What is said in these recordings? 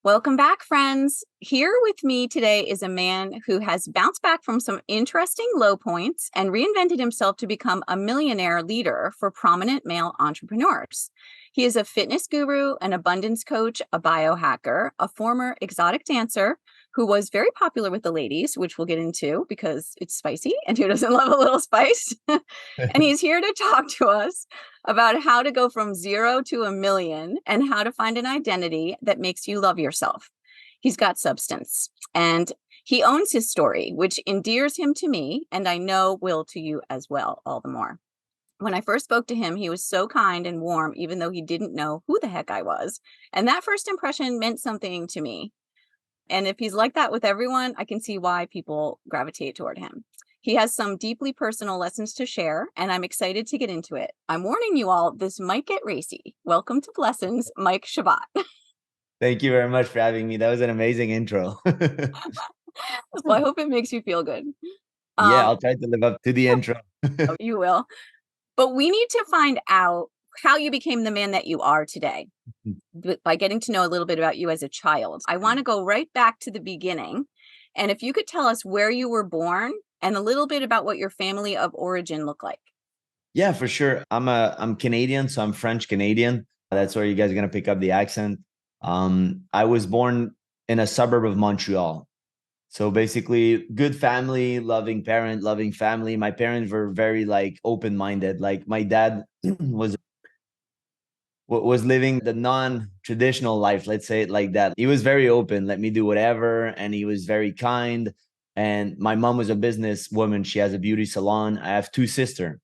Welcome back, friends. Here with me today is a man who has bounced back from some interesting low points and reinvented himself to become a millionaire leader for prominent male entrepreneurs. He is a fitness guru, an abundance coach, a biohacker, a former exotic dancer who was very popular with the ladies, which we'll get into because it's spicy and who doesn't love a little spice? And he's here to talk to us about how to go from 0 to a million and how to find an identity that makes you love yourself. He's got substance and he owns his story, which endears him to me, and I know will to you as well, all the more. When I first spoke to him, he was so kind and warm, even though he didn't know who the heck I was. And that first impression meant something to me. And if he's like that with everyone, I can see why people gravitate toward him. He has some deeply personal lessons to share, and I'm excited to get into it. I'm warning you all, this might get racy. Welcome to Blessings, Mike Chabot. Thank you very much for having me. That was an amazing intro. Well, I hope it makes you feel good. Yeah, I'll try to live up to the intro. You will. But we need to find out how you became the man that you are today by getting to know a little bit about you as a child. I want to go right back to the beginning. And if you could tell us where you were born and a little bit about what your family of origin looked like. Yeah, for sure. I'm Canadian, so I'm French Canadian. That's where you guys are gonna pick up the accent. I was born in a suburb of Montreal. So basically, good family, loving parent, loving family. My parents were very open-minded. Like my dad was living the non-traditional life, let's say it like that. He was very open, let me do whatever, and he was very kind. And my mom was a businesswoman. She has a beauty salon. I have two sisters.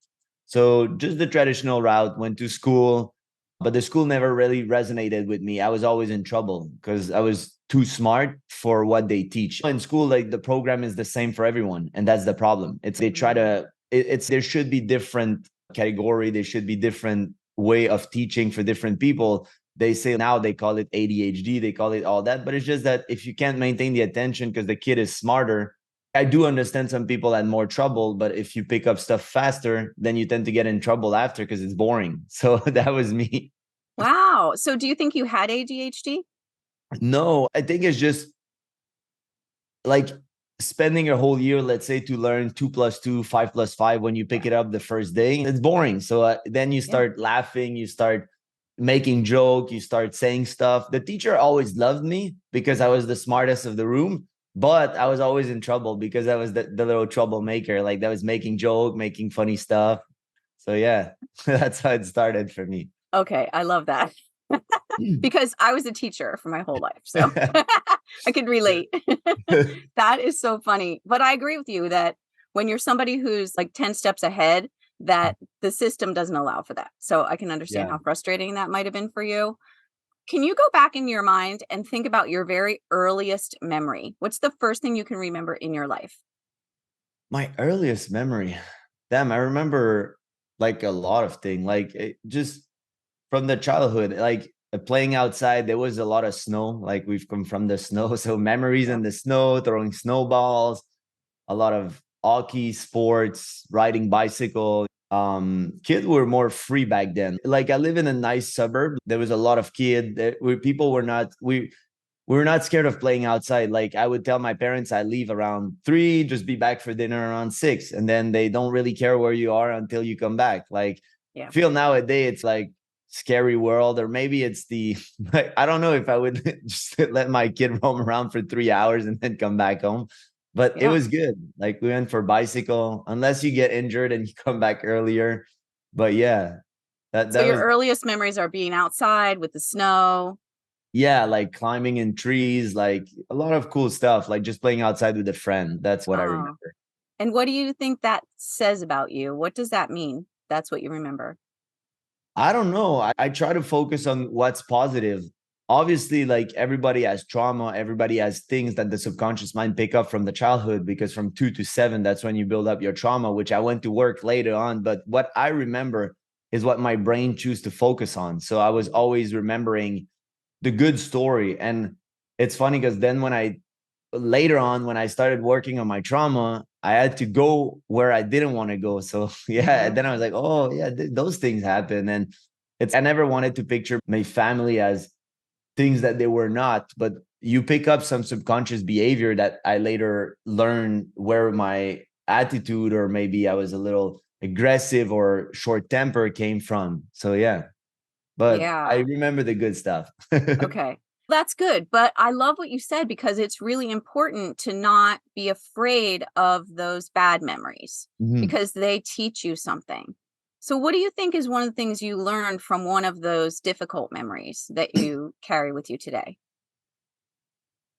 So just the traditional route, went to school, but the school never really resonated with me. I was always in trouble because I was too smart for what they teach. In school, like the program is the same for everyone. And that's the problem. There should be different category. There should be different way of teaching for different people. They say now they call it ADHD, they call it all that, but it's just that if you can't maintain the attention because the kid is smarter, I do understand some people had more trouble, but if you pick up stuff faster, then you tend to get in trouble after because it's boring. So that was me. Wow. So do you think you had ADHD? No, I think it's just like spending a whole year, let's say, to learn 2 plus 2, 5 plus 5, when you pick it up the first day, it's boring. So then you start laughing, you start making joke, you start saying stuff. The teacher always loved me because I was the smartest of the room, but I was always in trouble because I was the little troublemaker, like that was making joke, making funny stuff. So yeah, that's how it started for me. Okay, I love that. Because I was a teacher for my whole life, so I could relate. That is so funny. But I agree with you that when you're somebody who's like 10 steps ahead, that the system doesn't allow for that. So I can understand Yeah. how frustrating that might have been for you. Can you go back in your mind and think about your very earliest memory? What's the first thing you can remember in your life? My earliest memory. Damn, I remember like a lot of things. Just from the childhood, playing outside, there was a lot of snow. Like we've come from the snow. So memories in the snow, throwing snowballs, a lot of hockey, sports, riding bicycle. Kids were more free back then. Like I live in a nice suburb. There was a lot of kids where people were not, we were not scared of playing outside. Like I would tell my parents I leave around 3, just be back for dinner around 6. And then they don't really care where you are until you come back. Like Yeah. I feel nowadays it's like scary world, or maybe it's the, I don't know if I would just let my kid roam around for 3 hours and then come back home. But it was good. Like we went for bicycle, unless you get injured and you come back earlier. But yeah, So that your was, earliest memories are being outside with the snow. yeah, like climbing in trees, like a lot of cool stuff, like just playing outside with a friend. That's what I Oh. remember. And what do you think that says about you? What does that mean? That's what you remember. I don't know. I try to focus on what's positive. Obviously, like everybody has trauma, everybody has things that the subconscious mind pick up from the childhood, because from 2 to 7, that's when you build up your trauma, which I went to work later on. But what I remember is what my brain choose to focus on. So I was always remembering the good story. And it's funny because then later on, when I started working on my trauma, I had to go where I didn't want to go. So yeah, then I was like, oh yeah, those things happen. And I never wanted to picture my family as things that they were not. But you pick up some subconscious behavior that I later learned where my attitude, or maybe I was a little aggressive or short temper, came from. So yeah, but I Yeah. remember the good stuff. Okay. That's good. But I love what you said because it's really important to not be afraid of those bad memories Mhm. because they teach you something. So, what do you think is one of the things you learned from one of those difficult memories that you carry with you today?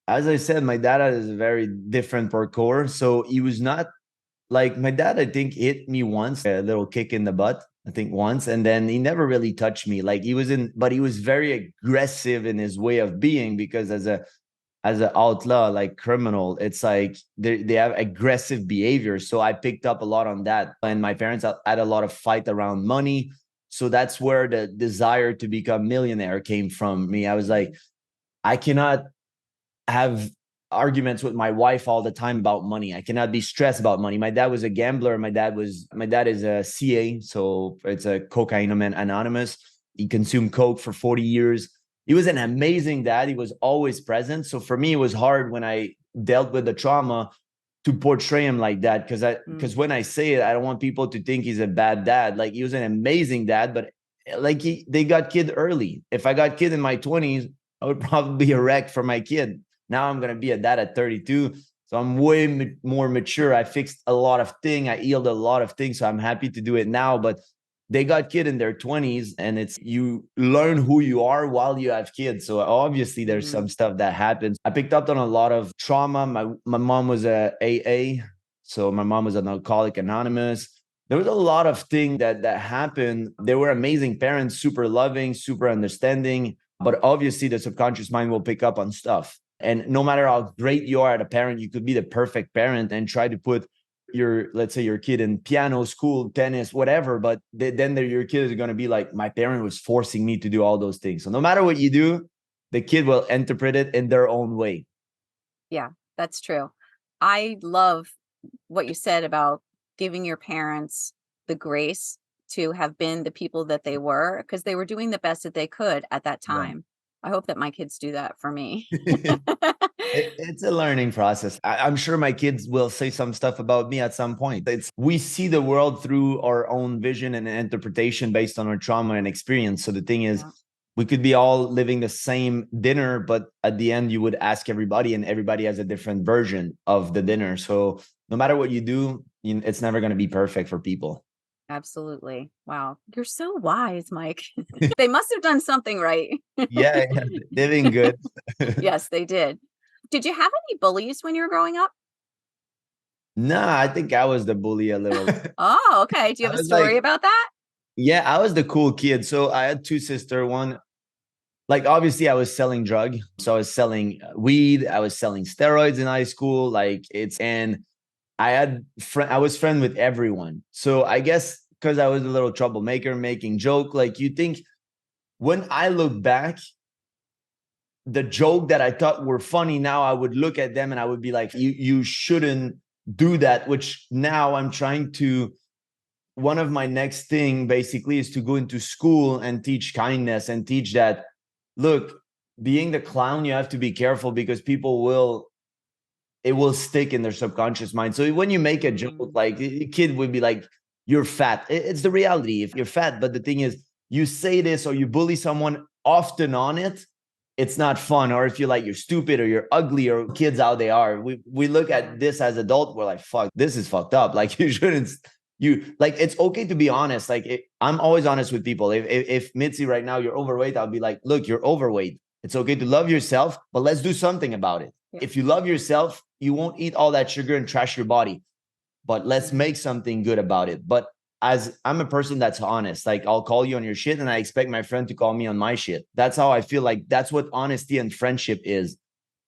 As I said, my dad is a very different parkour. So he was not like my dad, I think, hit me once, a little kick in the butt, I think once. And then he never really touched me. Like he was in, but he was very aggressive in his way of being, because as an outlaw, like criminal, it's like they have aggressive behavior. So I picked up a lot on that. And my parents had a lot of fight around money. So that's where the desire to become millionaire came from me. I was like, I cannot have arguments with my wife all the time about money. I cannot be stressed about money. My dad was a gambler. My dad is a CA, so it's a cocaine anonymous. He consumed coke for 40 years. He was an amazing dad. He was always present. So for me, it was hard when I dealt with the trauma to portray him like that, because Mm. when I say it, I don't want people to think he's a bad dad. Like he was an amazing dad, but like they got kid early. If I got kid in my 20s, I would probably be a wreck for my kid. Now I'm going to be a dad at 32. So I'm way more mature. I fixed a lot of things. I healed a lot of things. So I'm happy to do it now. But they got kid in their 20s, and it's you learn who you are while you have kids. So obviously there's some stuff that happens. I picked up on a lot of trauma. My mom was a AA. So my mom was an alcoholic anonymous. There was a lot of things that happened. They were amazing parents, super loving, super understanding. But obviously the subconscious mind will pick up on stuff. And no matter how great you are as a parent, you could be the perfect parent and try to put let's say your kid in piano school, tennis, whatever. But then your kid is going to be like, my parent was forcing me to do all those things. So no matter what you do, the kid will interpret it in their own way. Yeah, that's true. I love what you said about giving your parents the grace to have been the people that they were because they were doing the best that they could at that Yeah. time. I hope that my kids do that for me. It's a learning process. I'm sure my kids will say some stuff about me at some point. We see the world through our own vision and interpretation based on our trauma and experience. So the thing is, Yeah. we could be all living the same dinner, but at the end, you would ask everybody, and everybody has a different version of the dinner. So no matter what you do, it's never going to be perfect for people. Absolutely. Wow. You're so wise, Mike. They must have done something right. Yeah, yeah, living good. Yes, they did. Did you have any bullies when you were growing up? Nah, I think I was the bully a little. Oh, okay. Do you I have a was story like, about that? yeah, I was the cool kid. So I had two sisters. One, like obviously I was selling drug. So I was selling weed. I was selling steroids in high school. And I was friend with everyone. So I guess because I was a little troublemaker, making joke, like you think when I look back, the joke that I thought were funny, now I would look at them and I would be like, you shouldn't do that, which now I'm trying to. One of my next thing basically is to go into school and teach kindness and teach that, look, being the clown, you have to be careful because it will stick in their subconscious mind. So when you make a joke, like a kid would be like, you're fat. It's the reality if you're fat. But the thing is, you say this or you bully someone often on it, it's not fun. Or if you're like, you're stupid or you're ugly, or kids how they are, we look at this as adult, we're like, fuck, this is fucked up. Like you shouldn't, it's okay to be honest. I'm always honest with people. If Mitzi right now you're overweight, I'll be like, look, you're overweight. It's okay to love yourself, but let's do something about it. Yeah. If you love yourself, you won't eat all that sugar and trash your body. But let's make something good about it. But as I'm a person that's honest, like I'll call you on your shit and I expect my friend to call me on my shit. That's how I feel. Like that's what honesty and friendship is,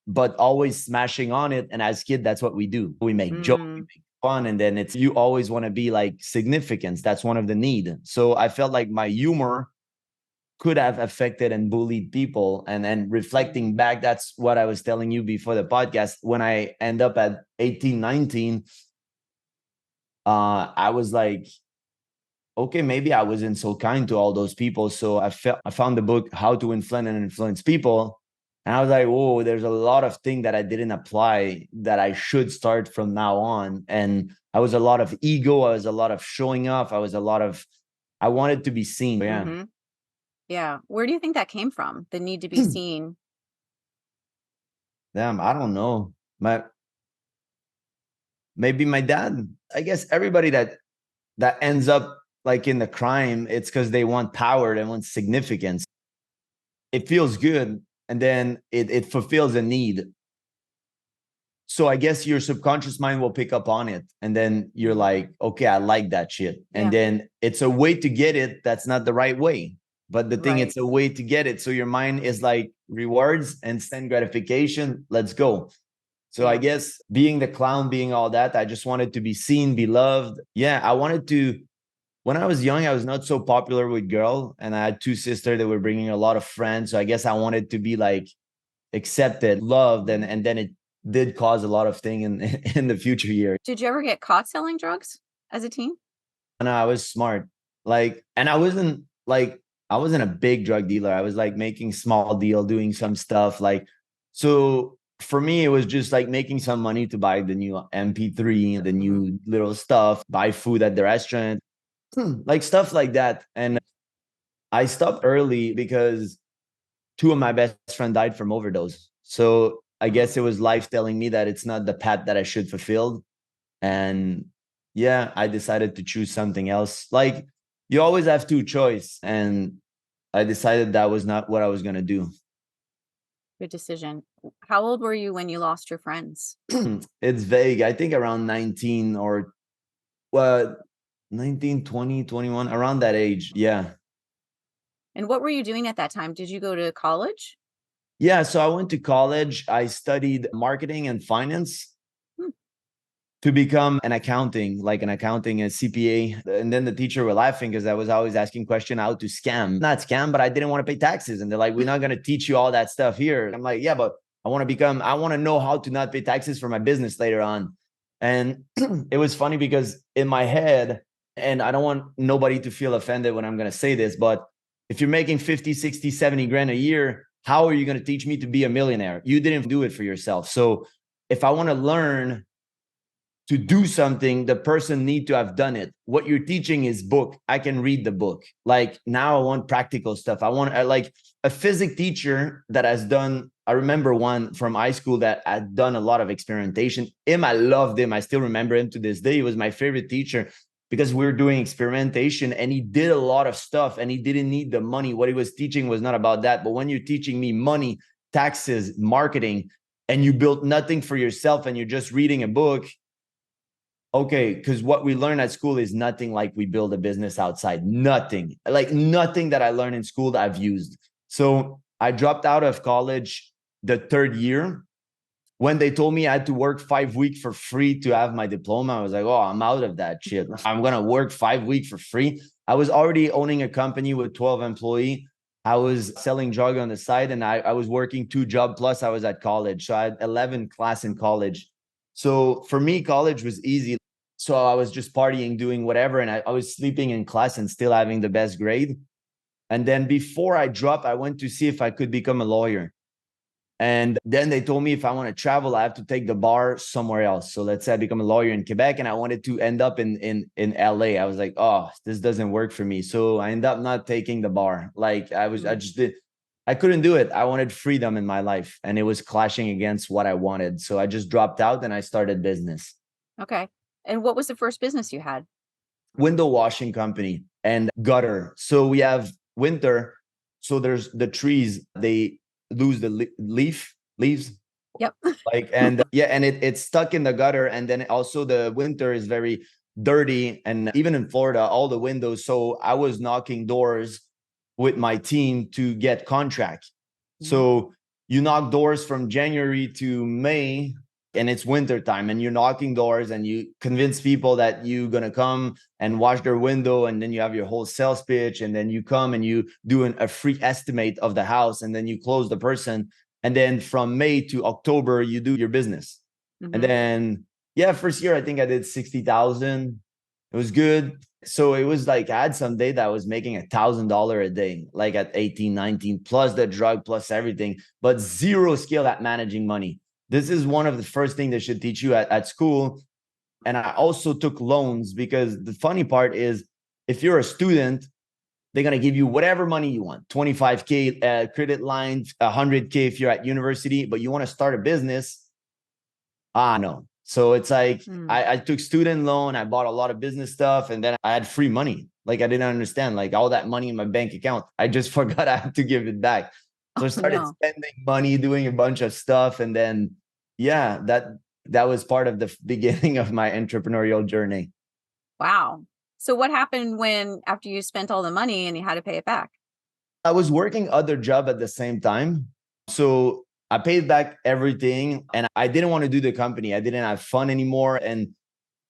but always smashing on it. And as kid, that's what we do. We make jokes, we make fun. And then you always want to be like significance. That's one of the need. So I felt like my humor could have affected and bullied people. And then reflecting back, that's what I was telling you before the podcast. When I end up at 18, 19, I was like, okay, maybe I wasn't so kind to all those people. So I found the book, How to Influence and Influence People. And I was like, whoa, there's a lot of things that I didn't apply that I should start from now on. And I was a lot of ego. I was a lot of showing off. I wanted to be seen. Yeah. Mm-hmm. Yeah. Where do you think that came from? The need to be seen? Damn, I don't know. Maybe my dad. I guess everybody that ends up like in the crime, it's because they want power, they want significance. It feels good, and then it fulfills a need. So I guess your subconscious mind will pick up on it, and then you're like, okay, I like that shit. Yeah. And then it's a way to get it that's not the right way. But the thing, Right. it's a way to get it. So your mind is like rewards, instant gratification. Let's go. So I Yeah. guess being the clown, being all that, I just wanted to be seen, be loved. Yeah, I wanted to. When I was young, I was not so popular with girl, and I had two sisters that were bringing a lot of friends. So I guess I wanted to be like accepted, loved, and then it did cause a lot of thing in the future years. Did you ever get caught selling drugs as a teen? And I was smart, like, and I wasn't a big drug dealer. I was like making small deal, doing some stuff like so. For me, it was just like making some money to buy the new MP3, the new little stuff, buy food at the restaurant, like stuff like that. And I stopped early because two of my best friends died from overdose. So I guess it was life telling me that it's not the path that I should fulfill. And yeah, I decided to choose something else. Like you always have two choice. And I decided that was not what I was going to do. Good decision. How old were you when you lost your friends? It's vague. I think around 19 or well, 19, 20, 21, around that age. Yeah. And what were you doing at that time? Did you go to college? Yeah. So I went to college. I studied marketing and finance Hmm. to become an accounting, like an accounting and CPA. And then the teacher were laughing because I was always asking question how to scam. Not scam, but I didn't want to pay taxes. And they're like, we're not going to teach you all that stuff here. I'm like, yeah, but I want to know how to not pay taxes for my business later on. And it was funny because in my head, and I don't want nobody to feel offended when I'm going to say this, but if you're making 50, 60, 70 grand a year, how are you going to teach me to be a millionaire? You didn't do it for yourself. So if I want to learn to do something, the person need to have done it. What you're teaching is book. I can read the book. Like now I want practical stuff. I want like a physics teacher that has done, I remember one from high school that had done a lot of experimentation. I loved him. I still remember him to this day. He was my favorite teacher because we were doing experimentation and he did a lot of stuff and he didn't need the money. What he was teaching was not about that. But when you're teaching me money, taxes, marketing, and you built nothing for yourself and you're just reading a book, okay, because what we learn at school is nothing like we build a business outside. Nothing. Like nothing that I learned in school that I've used. So I dropped out of college the third year. When they told me I had to work 5 weeks for free to have my diploma, I was like, oh, I'm out of that shit. I'm going to work 5 weeks for free. I was already owning a company with 12 employees. I was selling drug on the side and I was working 2 jobs plus I was at college. So I had 11 class in college. So for me, college was easy. So I was just partying, doing whatever. And I was sleeping in class and still having the best grade. And then before I dropped, I went to see if I could become a lawyer. And then they told me if I want to travel, I have to take the bar somewhere else. So let's say I become a lawyer in Quebec and I wanted to end up in LA. I was like, oh, this doesn't work for me. So I ended up not taking the bar. Like I couldn't do it. I wanted freedom in my life and it was clashing against what I wanted. So I just dropped out and I started business. Okay. And what was the first business you had? Window washing company and gutter. So we have winter. So there's the trees, they lose the leaves. Yep. Like, and yeah, and it's stuck in the gutter. And then also the winter is very dirty. And even in Florida, all the windows. So I was knocking doors with my team to get contract. So you knock doors from January to May and it's winter time and you're knocking doors and you convince people that you're going to come and wash their window. And then you have your whole sales pitch and then you come and you do a free estimate of the house and then you close the person. And then from May to October, you do your business. And then, yeah, first year, I think I did 60,000. It was good. So it was like I had some day that I was making $1,000 a day, like at 18, 19, plus the drug, plus everything, but zero skill at managing money. This is one of the first things they should teach you at school. And I also took loans because the funny part is if you're a student, they're going to give you whatever money you want, 25K credit lines, 100K if you're at university, but you want to start a business. No. So it's like I took student loan, I bought a lot of business stuff, and then I had free money. Like I didn't understand, like all that money in my bank account. I just forgot I had to give it back. So I started spending money, doing a bunch of stuff. And then, yeah, that was part of the beginning of my entrepreneurial journey. Wow. So what happened after you spent all the money and you had to pay it back? I was working other job at the same time. So I paid back everything and I didn't want to do the company. I didn't have fun anymore. And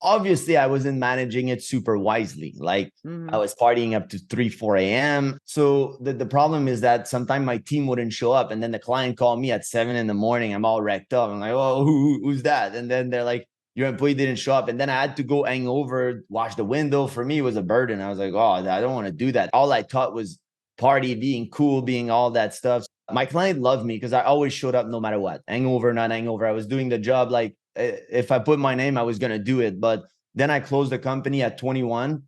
obviously I wasn't managing it super wisely. Like I was partying up to 3, 4 a.m. So the problem is that sometimes my team wouldn't show up. And then the client called me at 7 in the morning. I'm all wrecked up. I'm like, oh, who's that? And then they're like, your employee didn't show up. And then I had to go hang over, wash the window. For me, it was a burden. I was like, oh, I don't want to do that. All I thought was party, being cool, being all that stuff. My client loved me because I always showed up no matter what, hangover, not hangover. I was doing the job. Like if I put my name, I was going to do it. But then I closed the company at 21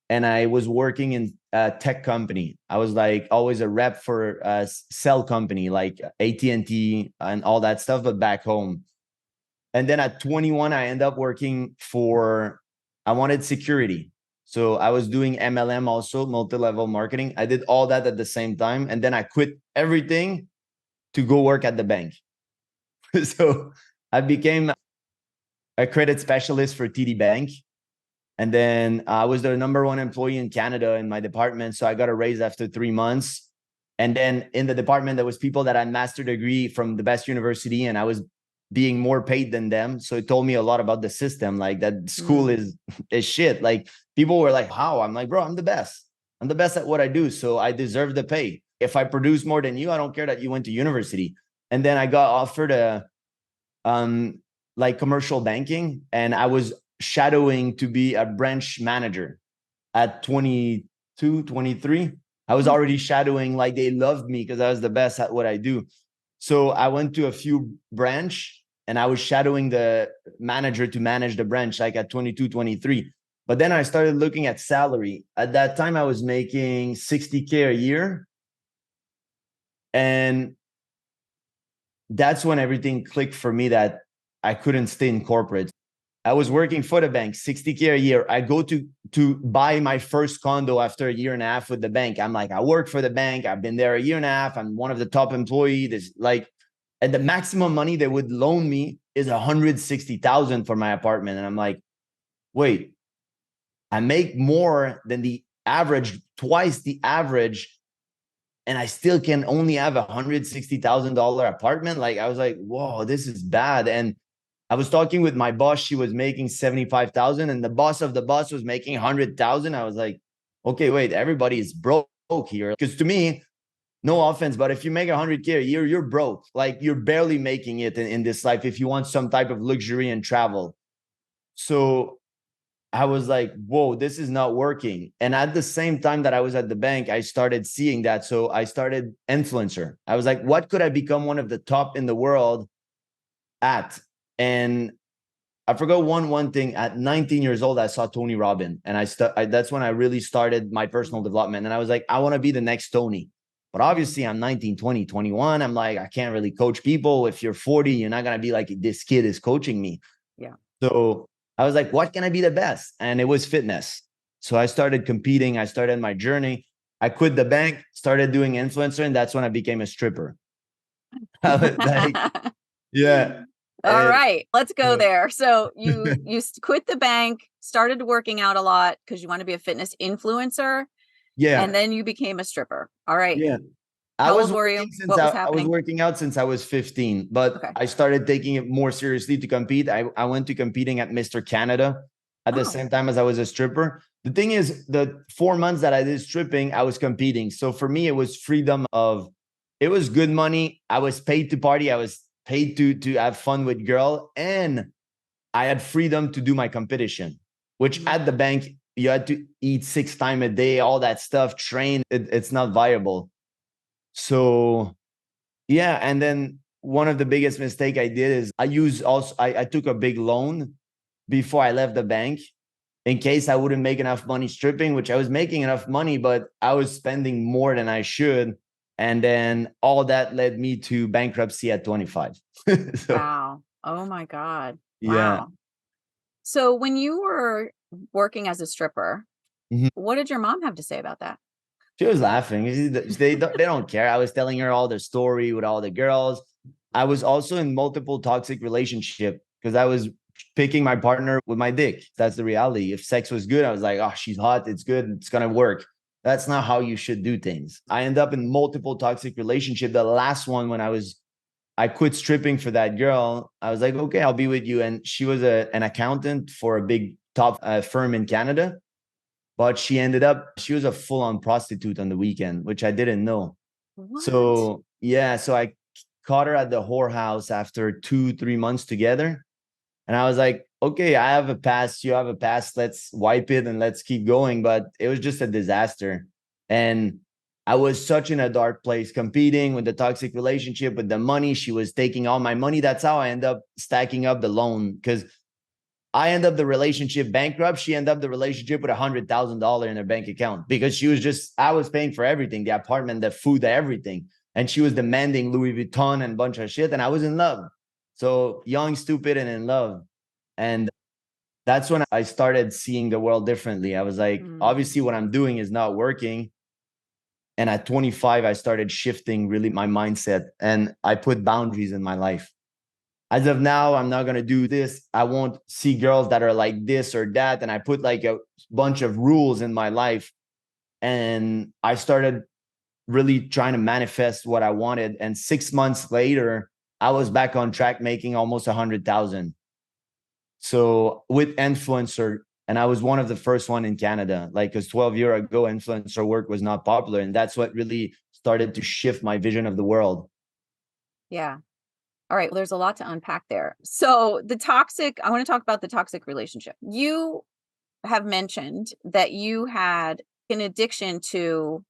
and I was working in a tech company. I was like always a rep for a cell company like AT&T and all that stuff, but back home. And then at 21, I ended up working I wanted security. So I was doing MLM also, multi-level marketing. I did all that at the same time. And then I quit everything to go work at the bank. So I became a credit specialist for TD Bank. And then I was the number 1 employee in Canada in my department. So I got a raise after 3 months. And then in the department, there was people that had master degree from the best university. And I was being more paid than them. So it told me a lot about the system, like that school is shit. Like people were like, how? I'm like, bro, I'm the best. I'm the best at what I do. So I deserve the pay. If I produce more than you, I don't care that you went to university. And then I got offered like commercial banking. And I was shadowing to be a branch manager at 22, 23. I was already shadowing, like they loved me because I was the best at what I do. So I went to a few branch and I was shadowing the manager to manage the branch like at 22, 23. But then I started looking at salary. At that time, I was making 60K a year. And that's when everything clicked for me that I couldn't stay in corporate. I was working for the bank, 60K a year. I go to buy my first condo after a year and a half with the bank. I'm like, I work for the bank. I've been there a year and a half. I'm one of the top employees. And the maximum money they would loan me is 160,000 for my apartment. And I'm like, wait, I make more than the average, twice the average, and I still can only have $160,000 apartment. Like I was like, whoa, this is bad. And I was talking with my boss. She was making 75,000 and the boss of the boss was making 100,000. I was like, okay, wait, everybody is broke here. Because to me, no offense, but if you make 100K a year, you're broke. Like you're barely making it in this life if you want some type of luxury and travel. So I was like, whoa, this is not working. And at the same time that I was at the bank, I started seeing that. So I started influencer. I was like, what could I become one of the top in the world at? And I forgot one thing. At 19 years old, I saw Tony Robbins, and that's when I really started my personal development. And I was like, I want to be the next Tony. But obviously, I'm 19, 20, 21. I'm like, I can't really coach people. If you're 40, you're not gonna be like, this kid is coaching me. Yeah. So I was like, what can I be the best? And it was fitness. So I started competing. I started my journey. I quit the bank, started doing influencer, and that's when I became a stripper. Like, yeah. All right, let's go there. So you quit the bank, started working out a lot because you want to be a fitness influencer. Yeah. And then you became a stripper. All right. Yeah. How old were you? What was happening? I was working out since I was 15, but I started taking it more seriously to compete. I went to competing at Mr. Canada at the same time as I was a stripper. The thing is, the 4 months that I did stripping, I was competing. So for me, it was freedom it was good money. I was paid to party. I was paid to have fun with girl. And I had freedom to do my competition, which at the bank, You had to eat 6 times a day, all that stuff, train. It's not viable. So yeah. And then one of the biggest mistake I did is I took a big loan before I left the bank in case I wouldn't make enough money stripping, which I was making enough money, but I was spending more than I should. And then all that led me to bankruptcy at 25. So Wow. Oh my God. yeah. Wow. So when you were working as a stripper, Mhm. what did your mom have to say about that? She was laughing. They don't care. I was telling her all the story with all the girls. I was also in multiple toxic relationship because I was picking my partner with my dick. That's the reality. If sex was good, I was like, oh, she's hot. It's good. It's gonna work. That's not how you should do things. I end up in multiple toxic relationship. The last one, when I quit stripping for that girl, I was like, okay, I'll be with you. And she was an accountant for a big top firm in Canada. But she was a full-on prostitute on the weekend, which I didn't know. What? So yeah, so I caught her at the whorehouse after 2, 3 months together. And I was like, okay, I have a past, you have a past, let's wipe it and let's keep going. But it was just a disaster. And I was such in a dark place, competing with the toxic relationship, with the money. She was taking all my money. That's how I end up stacking up the loan, because I end up the relationship bankrupt. She ended up the relationship with $100,000 in her bank account because I was paying for everything, the apartment, the food, everything. And she was demanding Louis Vuitton and a bunch of shit. And I was in love. So young, stupid, and in love. And that's when I started seeing the world differently. I was like, Mm. obviously what I'm doing is not working. And at 25, I started shifting really my mindset, and I put boundaries in my life. As of now, I'm not going to do this. I won't see girls that are like this or that. And I put like a bunch of rules in my life. And I started really trying to manifest what I wanted. And 6 months later, I was back on track, making almost 100,000. So with influencer, and I was one of the first one in Canada, like, because 12 years ago, influencer work was not popular. And that's what really started to shift my vision of the world. Yeah. All right. Well, there's a lot to unpack there. So I want to talk about the toxic relationship. You have mentioned that you had an addiction to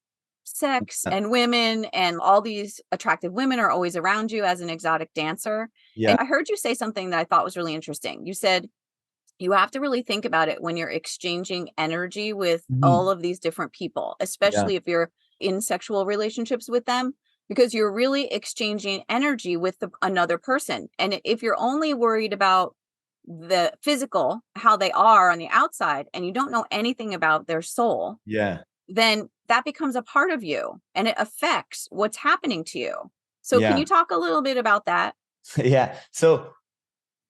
sex and women, and all these attractive women are always around you as an exotic dancer. Yeah. And I heard you say something that I thought was really interesting. You said you have to really think about it when you're exchanging energy with all Mhm. of these different people, Yeah. especially if you're in sexual relationships with them, because you're really exchanging energy with another person. And if you're only worried about the physical, how they are on the outside, and you don't know anything about their soul, Yeah. then that becomes a part of you and it affects what's happening to you. So, can Yeah. you talk a little bit about that? Yeah. So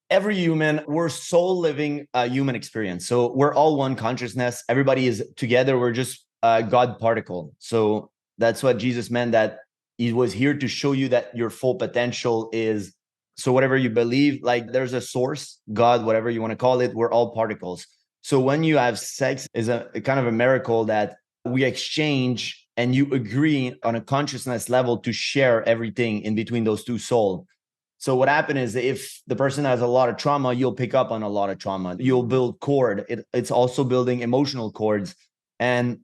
every human, we're soul living a human experience. So we're all one consciousness. Everybody is together. We're just a God particle. So that's what Jesus meant, that he was here to show you that your full potential is. So whatever you believe, like there's a source, God, whatever you want to call it, we're all particles. So when you have sex, is a kind of a miracle that we exchange and you agree on a consciousness level to share everything in between those two souls. So what happened is, if the person has a lot of trauma, you'll pick up on a lot of trauma. You'll Mm. build cord. It's also building emotional cords. And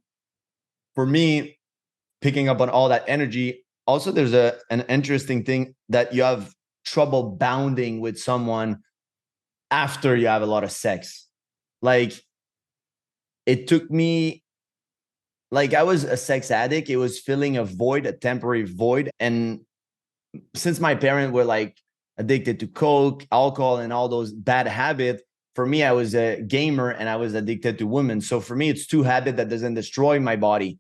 for me, picking up on all that energy, also there's an interesting thing that you have trouble bounding with someone after you have a lot of sex. Like, it took me, like, I was a sex addict. It was filling a void, a temporary void. And since my parents were like addicted to coke, alcohol, and all those bad habits, for me, I was a gamer and I was addicted to women. So for me, it's two habits that doesn't destroy my body.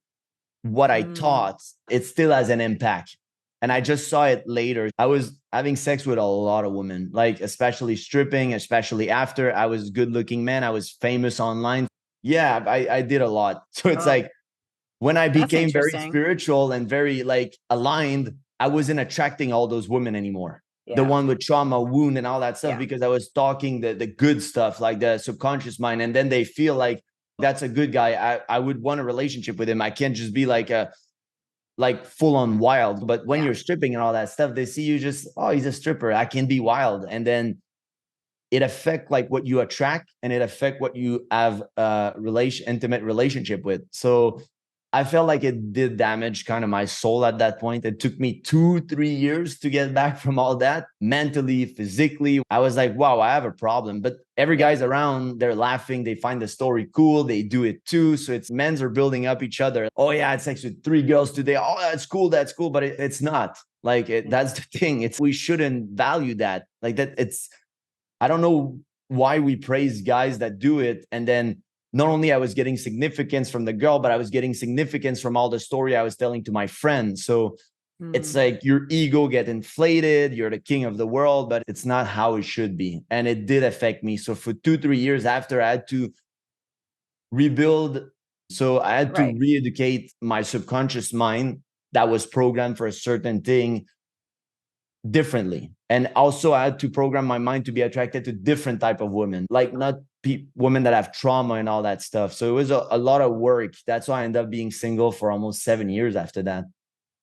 What I Mm. taught, it still has an impact. And I just saw it later. I was having sex with a lot of women, like especially stripping, especially after I was a good looking man. I was famous online. Yeah, I did a lot. So it's Oh, like, when I that's became very interesting. spiritual and very like aligned, I wasn't attracting all those women anymore. The Yeah. one with trauma, wound, and all that stuff, Yeah. because I was talking the good stuff, like the subconscious mind. And then they feel like that's a good guy. I would want a relationship with him. I can't just be like full on wild. But when Yeah. you're stripping and all that stuff, they see you just, oh, he's a stripper. I can be wild. And then it affect like what you attract, and it affect what you have a intimate relationship with. So I felt like it did damage kind of my soul at that point. It took me 2-3 years to get back from all that, mentally, physically. I was like, wow, I have a problem. But every guy's around, they're laughing, they find the story cool, they do it too. So it's men's are building up each other. Oh yeah, I had sex with 3 girls today. Oh, that's cool, that's cool. But it's not. Like that's the thing. We shouldn't value that. Like that. I don't know why we praise guys that do it, and then not only I was getting significance from the girl, but I was getting significance from all the story I was telling to my friends. So it's like your ego get inflated, you're the king of the world, but it's not how it should be. And it did affect me. So for 2-3 years after, I had to rebuild. So I had to re-educate my subconscious mind that was programmed for a certain thing differently. And also I had to program my mind to be attracted to different type of women, like not women that have trauma and all that stuff. So it was a lot of work. That's why I ended up being single for almost 7 years after that.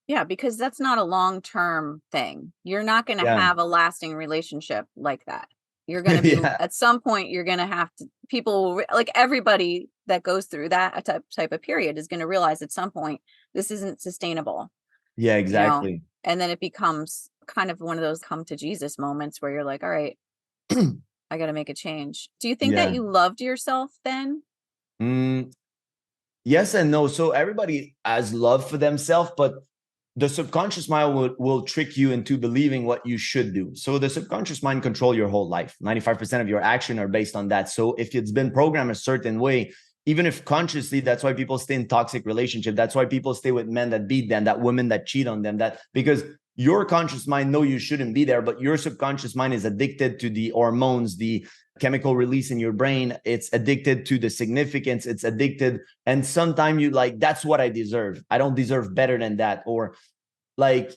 Yeah, because that's not a long-term thing. You're not going to have a lasting relationship like that. You're going to be at some point, you're going to have to, people like everybody that goes through that type of period is going to realize at some point, this isn't sustainable. Yeah, exactly. You know? And then it becomes kind of one of those come to Jesus moments where you're like, all right, I got to make a change. Do you think that you loved yourself then? Yes and no. So everybody has love for themselves, but the subconscious mind will trick you into believing what you should do. So the subconscious mind control your whole life. 95% of your action are based on that. So if it's been programmed a certain way, even if consciously, that's why people stay in toxic relationship. That's why people stay with men that beat them, that women that cheat on them, that because your conscious mind know you shouldn't be there, but your subconscious mind is addicted to the hormones, the chemical release in your brain. It's addicted to the significance. It's addicted. And sometimes you like, that's what I deserve. I don't deserve better than that. Or like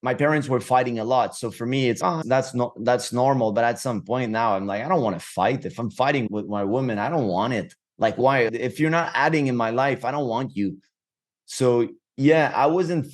my parents were fighting a lot. So for me, it's, that's normal. But at some point now I'm like, I don't want to fight. If I'm fighting with my woman, I don't want it. Like, why? If you're not adding in my life, I don't want you. So yeah, I wasn't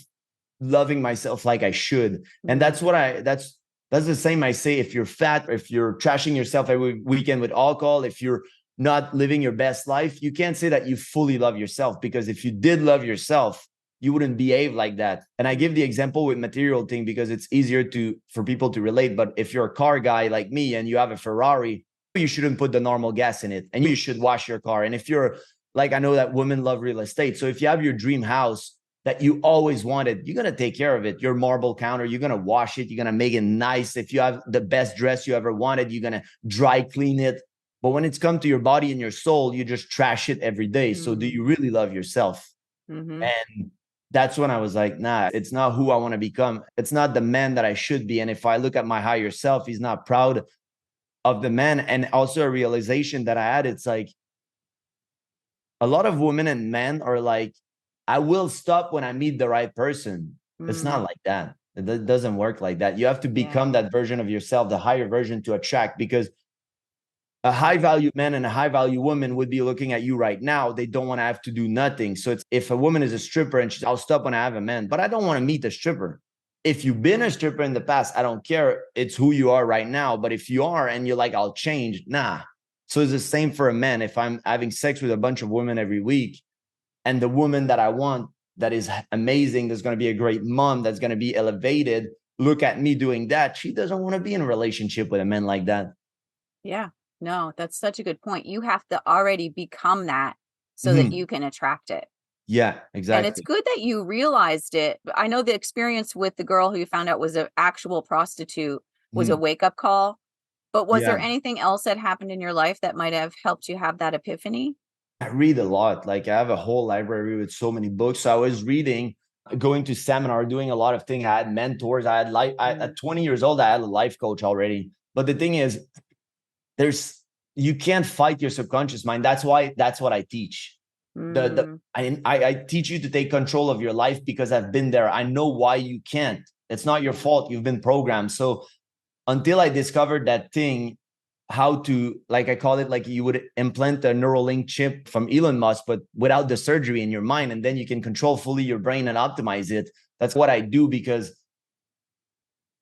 loving myself like I should. And that's the same I say. If you're fat, if you're trashing yourself every weekend with alcohol, if you're not living your best life, you can't say that you fully love yourself, because if you did love yourself, you wouldn't behave like that. And I give the example with material thing because it's easier for people to relate. But if you're a car guy like me and you have a Ferrari, you shouldn't put the normal gas in it, and you should wash your car. And if you're like, I know that women love real estate. So if you have your dream house that you always wanted, you're going to take care of it. Your marble counter, you're going to wash it. You're going to make it nice. If you have the best dress you ever wanted, you're going to dry clean it. But when it's come to your body and your soul, you just trash it every day. So do you really love yourself? And that's when I was like, nah, it's not who I want to become. It's not the man that I should be. And if I look at my higher self, he's not proud of the man. And also a realization that I had, it's like a lot of women and men are like, I will stop when I meet the right person. It's not like that. It doesn't work like that. You have to become that version of yourself, the higher version, to attract, because a high value man and a high value woman would be looking at you right now. They don't want to have to do nothing. So it's, if a woman is a stripper and she's, I'll stop when I have a man, but I don't want to meet a stripper. If you've been a stripper in the past, I don't care. It's who you are right now. But if you are and you're like, I'll change, nah. So it's the same for a man. If I'm having sex with a bunch of women every week, and the woman that I want, that is amazing, that's going to be a great mom, that's going to be elevated, look at me doing that, she doesn't want to be in a relationship with a man like that. Yeah, no, that's such a good point. You have to already become that so that you can attract it. Yeah, exactly. And it's good that you realized it. I know the experience with the girl who you found out was an actual prostitute was a wake-up call. But was there anything else that happened in your life that might have helped you have that epiphany? I read a lot. Like I have a whole library with so many books. So I was reading, going to seminar, doing a lot of things. I had mentors. I had at 20 years old, I had a life coach already. But the thing is, you can't fight your subconscious mind. That's why that's what I teach. I teach you to take control of your life because I've been there. I know why you can't. It's not your fault. You've been programmed. So until I discovered that thing, how to, like I call it, like you would implant a Neuralink chip from Elon Musk, but without the surgery in your mind, and then you can control fully your brain and optimize it. That's what I do, because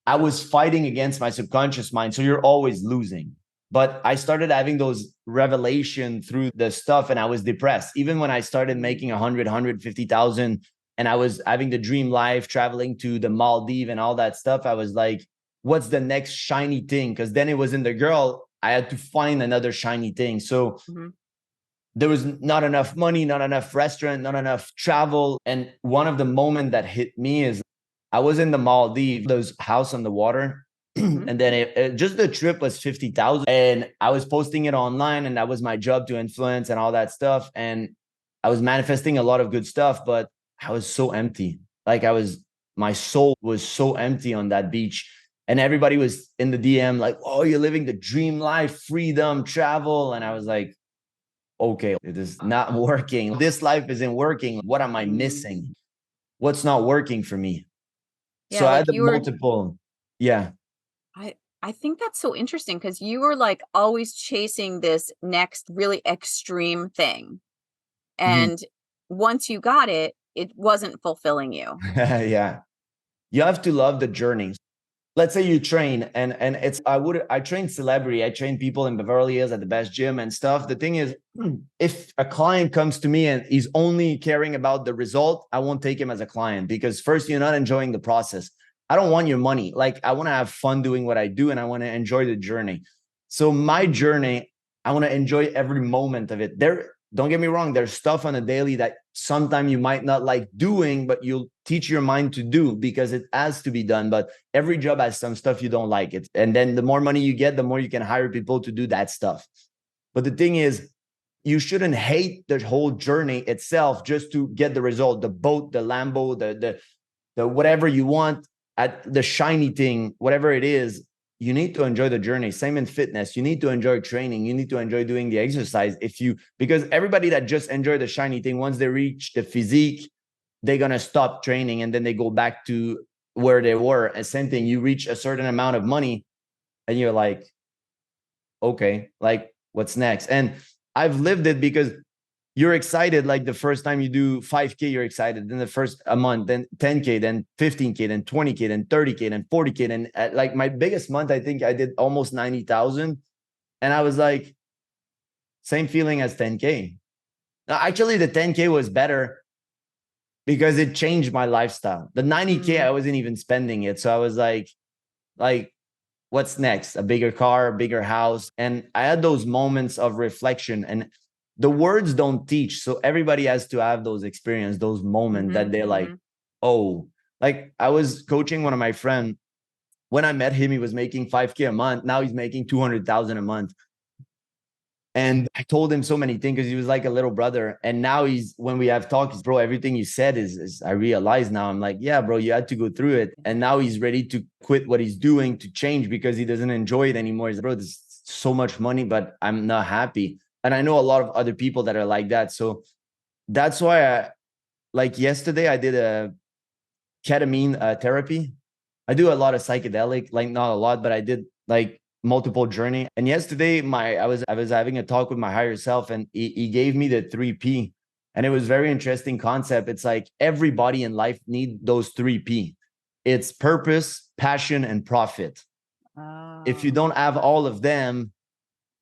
I was fighting against my subconscious mind. So you're always losing. But I started having those revelation through the stuff, and I was depressed. Even when I started making 150,000 and I was having the dream life, traveling to the Maldives and all that stuff, I was like, what's the next shiny thing? Because then it wasn't the girl. I had to find another shiny thing. So there was not enough money, not enough restaurant, not enough travel. And one of the moments that hit me is I was in the Maldives, those house on the water. And then just the trip was 50,000, and I was posting it online, and that was my job to influence and all that stuff. And I was manifesting a lot of good stuff, but I was so empty. Like my soul was so empty on that beach. And everybody was in the DM like, oh, you're living the dream life, freedom, travel. And I was like, okay, it is not working. This life isn't working. What am I missing? What's not working for me? So Yeah, I had like the you were, multiple. Yeah. I think that's so interesting because you were like always chasing this next really extreme thing. Mhm. And once you got it, it wasn't fulfilling you. Yeah. You have to love the journey. Let's say you train and I train celebrity. I train people in Beverly Hills at the best gym and stuff. The thing is, if a client comes to me and he's only caring about the result, I won't take him as a client, because first, you're not enjoying the process. I don't want your money. Like, I want to have fun doing what I do, and I want to enjoy the journey. So my journey, I want to enjoy every moment of it. Don't get me wrong, there's stuff on a daily that sometimes you might not like doing, but you'll teach your mind to do because it has to be done. But every job has some stuff you don't like it. And then the more money you get, the more you can hire people to do that stuff. But the thing is, you shouldn't hate the whole journey itself just to get the result, the boat, the Lambo, the whatever you want, at the shiny thing, whatever it is. You need to enjoy the journey. Same in fitness. You need to enjoy training. You need to enjoy doing the exercise. Because everybody that just enjoy the shiny thing, once they reach the physique, they're going to stop training and then they go back to where they were. And same thing, you reach a certain amount of money and you're like, okay, like what's next? And I've lived it, because you're excited. Like the first time you do 5K, you're excited. Then the first a month, then 10K, then 15K, then 20K, then 30K, then 40K. And like my biggest month, I think I did almost 90,000. And I was like, same feeling as 10K. Now, actually, the 10K was better because it changed my lifestyle. The 90K, I wasn't even spending it. So I was like, what's next? A bigger car, a bigger house. And I had those moments of reflection, and the words don't teach. So everybody has to have those experiences, those moments that they're like, oh, like I was coaching one of my friends. When I met him, he was making 5K a month. Now he's making 200,000 a month. And I told him so many things because he was like a little brother. And now when we have talks, bro, everything you said is I realize now. I'm like, yeah, bro, you had to go through it. And now he's ready to quit what he's doing to change because he doesn't enjoy it anymore. He's like, bro, there's so much money, but I'm not happy. And I know a lot of other people that are like that. So that's why like yesterday, I did a ketamine therapy. I do a lot of psychedelic, like not a lot, but I did like multiple journey. And yesterday, I was having a talk with my higher self, and he gave me the 3P, and it was very interesting concept. It's like everybody in life need those 3P. It's purpose, passion, and profit. If you don't have all of them,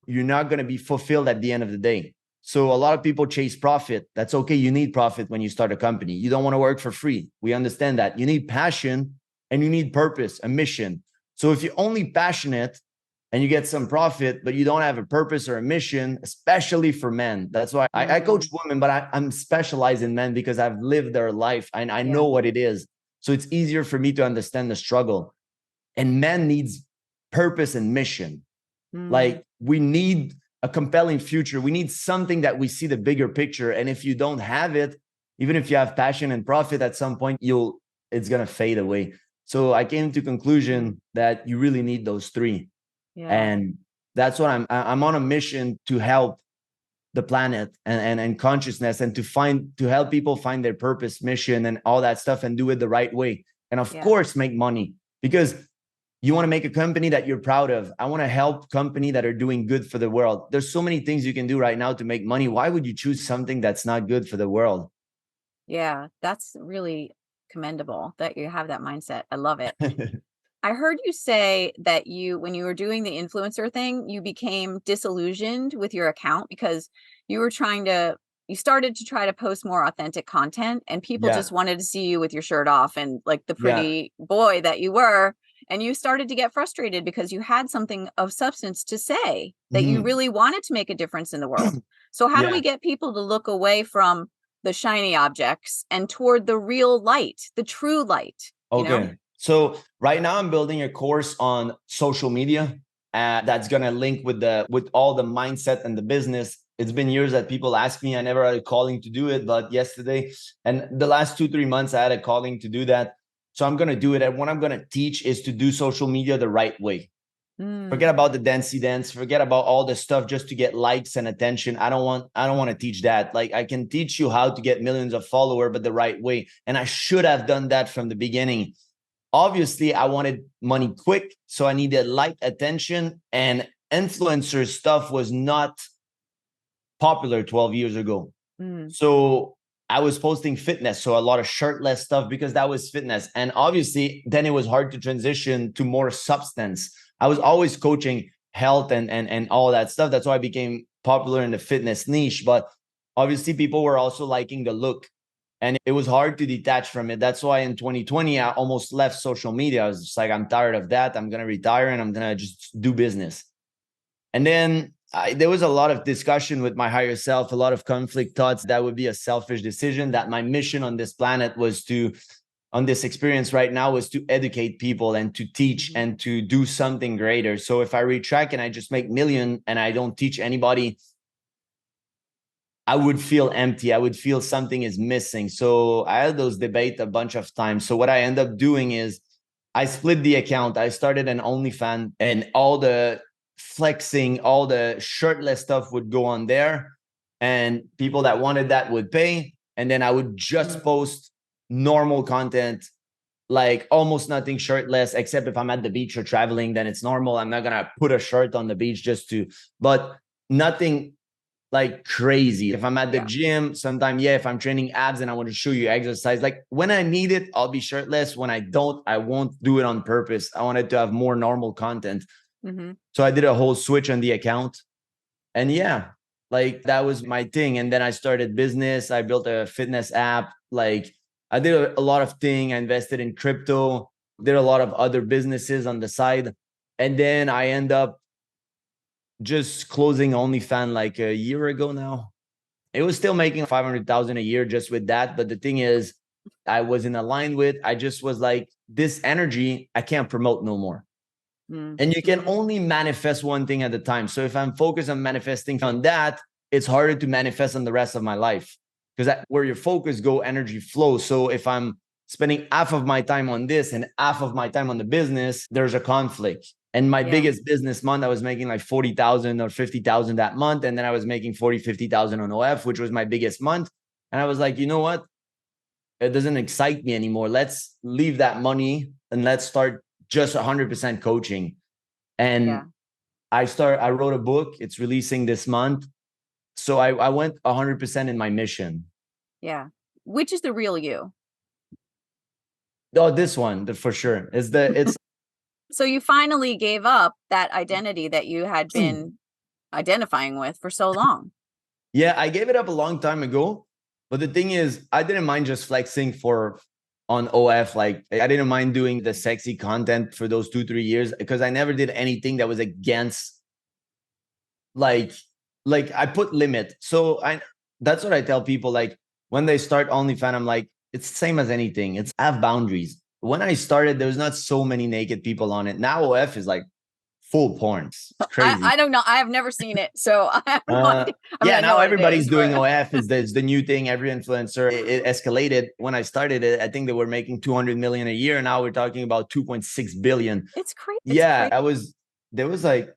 you're not going to be fulfilled at the end of the day. So a lot of people chase profit. That's okay. You need profit when you start a company. You don't want to work for free. We understand that. You need passion and you need purpose, a mission. So if you're only passionate and you get some profit, but you don't have a purpose or a mission, especially for men. That's why I coach women, but I'm specialized in men because I've lived their life and I know what it is. So it's easier for me to understand the struggle. And men needs purpose and mission. Like we need a compelling future. We need something that we see the bigger picture. And if you don't have it, even if you have passion and profit, at some point it's going to fade away. So I came to conclusion that you really need those three. And that's what I'm on a mission to help the planet and consciousness, and to help people find their purpose, mission, and all that stuff, and do it the right way. And of course, make money, because you want to make a company that you're proud of. I want to help companies that are doing good for the world. There's so many things you can do right now to make money. Why would you choose something that's not good for the world? Yeah, that's really commendable that you have that mindset. I love it. I heard you say that when you were doing the influencer thing, you became disillusioned with your account because you were you started to try to post more authentic content and people Yeah. just wanted to see you with your shirt off and like the Yeah. pretty boy that you were. And you started to get frustrated because you had something of substance to say that you Mhm. really wanted to make a difference in the world. So how do we Yeah. get people to look away from the shiny objects and toward the real light, the true light, you know? Okay. So right now I'm building a course on social media that's gonna link with all the mindset and the business. It's been years that people ask me. I never had a calling to do it, but yesterday and the last 2-3 months I had a calling to do that. So I'm gonna do it. And what I'm gonna teach is to do social media the right way. Forget Mm, about the dancey dance. Forget about all the stuff just to get likes and attention. I don't want to teach that. Like I can teach you how to get millions of followers, but the right way. And I should have done that from the beginning. Obviously, I wanted money quick, so I needed like, attention, and influencer stuff was not popular 12 years ago. mm, So I was posting fitness, so a lot of shirtless stuff because that was fitness. And obviously, then it was hard to transition to more substance. I was always coaching health and all that stuff. That's why I became popular in the fitness niche. But obviously, people were also liking the look. And it was hard to detach from it. That's why in 2020, I almost left social media. I was just like, I'm tired of that. I'm going to retire and I'm going to just do business. And then there was a lot of discussion with my higher self, a lot of conflict thoughts. That would be a selfish decision, that my mission on this planet was to, on this experience right now, was to educate people and to teach mhm. and to do something greater. So if I retract and I just make million and I don't teach anybody, I would feel empty. I would feel something is missing. So I had those debates a bunch of times. So what I end up doing is I split the account. I started an OnlyFans and all the flexing, all the shirtless stuff would go on there. And people that wanted that would pay. And then I would just post normal content, like almost nothing shirtless, except if I'm at the beach or traveling, then it's normal. I'm not going to put a shirt on the beach just to, but nothing like crazy. If I'm at the Yeah. gym, sometimes, yeah, if I'm training abs and I want to show you exercise, like when I need it, I'll be shirtless. When I don't, I won't do it on purpose. I wanted to have more normal content. Hmm. So I did a whole switch on the account. And yeah, like that was my thing. And then I started business. I built a fitness app. Like I did a lot of things. I invested in crypto, did a lot of other businesses on the side. And then I end up just closing OnlyFans like a year ago now. It was still making 500,000 a year just with that. But the thing is, I wasn't aligned with. I just was like, this energy, I can't promote no more. Mm. And you can only manifest one thing at a time. So if I'm focused on manifesting on that, it's harder to manifest on the rest of my life because where your focus go, energy flows. So if I'm spending half of my time on this and half of my time on the business, there's a conflict. And my Yeah. biggest business month, I was making like 40,000 or 50,000 that month. And then I was making 40, 50,000 on OF, which was my biggest month. And I was like, you know what? It doesn't excite me anymore. Let's leave that money and let's start just 100% coaching. Yeah. And I wrote a book. It's releasing this month. So I went 100% in my mission. Yeah. Which is the real you? Oh, this one, for sure. It's So you finally gave up that identity that you had been identifying with for so long. yeah, I gave it up a long time ago. But the thing is, I didn't mind just flexing on OF. Like I didn't mind doing the sexy content for those 2-3 years because I never did anything that was against like I put limit. So that's what I tell people. Like when they start OnlyFans, I'm like, it's the same as anything. It's have boundaries. When I started, there was not so many naked people on it. Now OF is like full porn. It's crazy. I don't know. I have never seen it. So I have no idea. I mean, Yeah, I know now what it everybody's is, doing but OF. Is the new thing. Every influencer, it escalated. When I started it, I think they were making 200 million a year. Now we're talking about 2.6 billion. it's crazy. It's Yeah, crazy. there was like,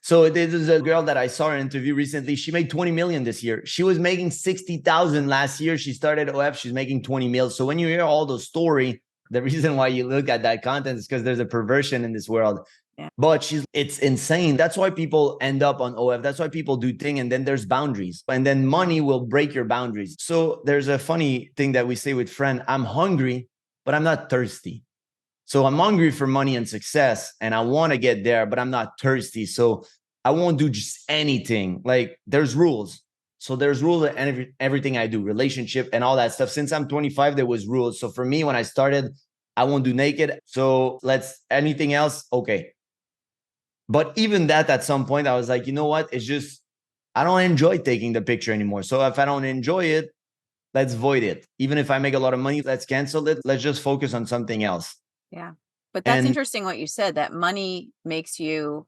so there's a girl that I saw her interview recently. She made 20 million this year. She was making 60,000 last year. She started OF. She's making 20 mil. So when you hear all those story, the reason why you look at that content is because there's a perversion in this world. Yeah. But it's insane. That's why people end up on OF. That's why people do thing. And then there's boundaries. And then money will break your boundaries. So there's a funny thing that we say with friend, I'm hungry, but I'm not thirsty. So I'm hungry for money and success, and I want to get there, but I'm not thirsty. So I won't do just anything. Like there's rules. So there's rules in everything I do, relationship and all that stuff. Since I'm 25, there was rules. So for me, when I started, I won't do naked. So anything else, okay. But even that, at some point, I was like, you know what? It's just, I don't enjoy taking the picture anymore. So if I don't enjoy it, let's void it. Even if I make a lot of money, let's cancel it. Let's just focus on something else. Yeah. But that's interesting what you said, that money makes you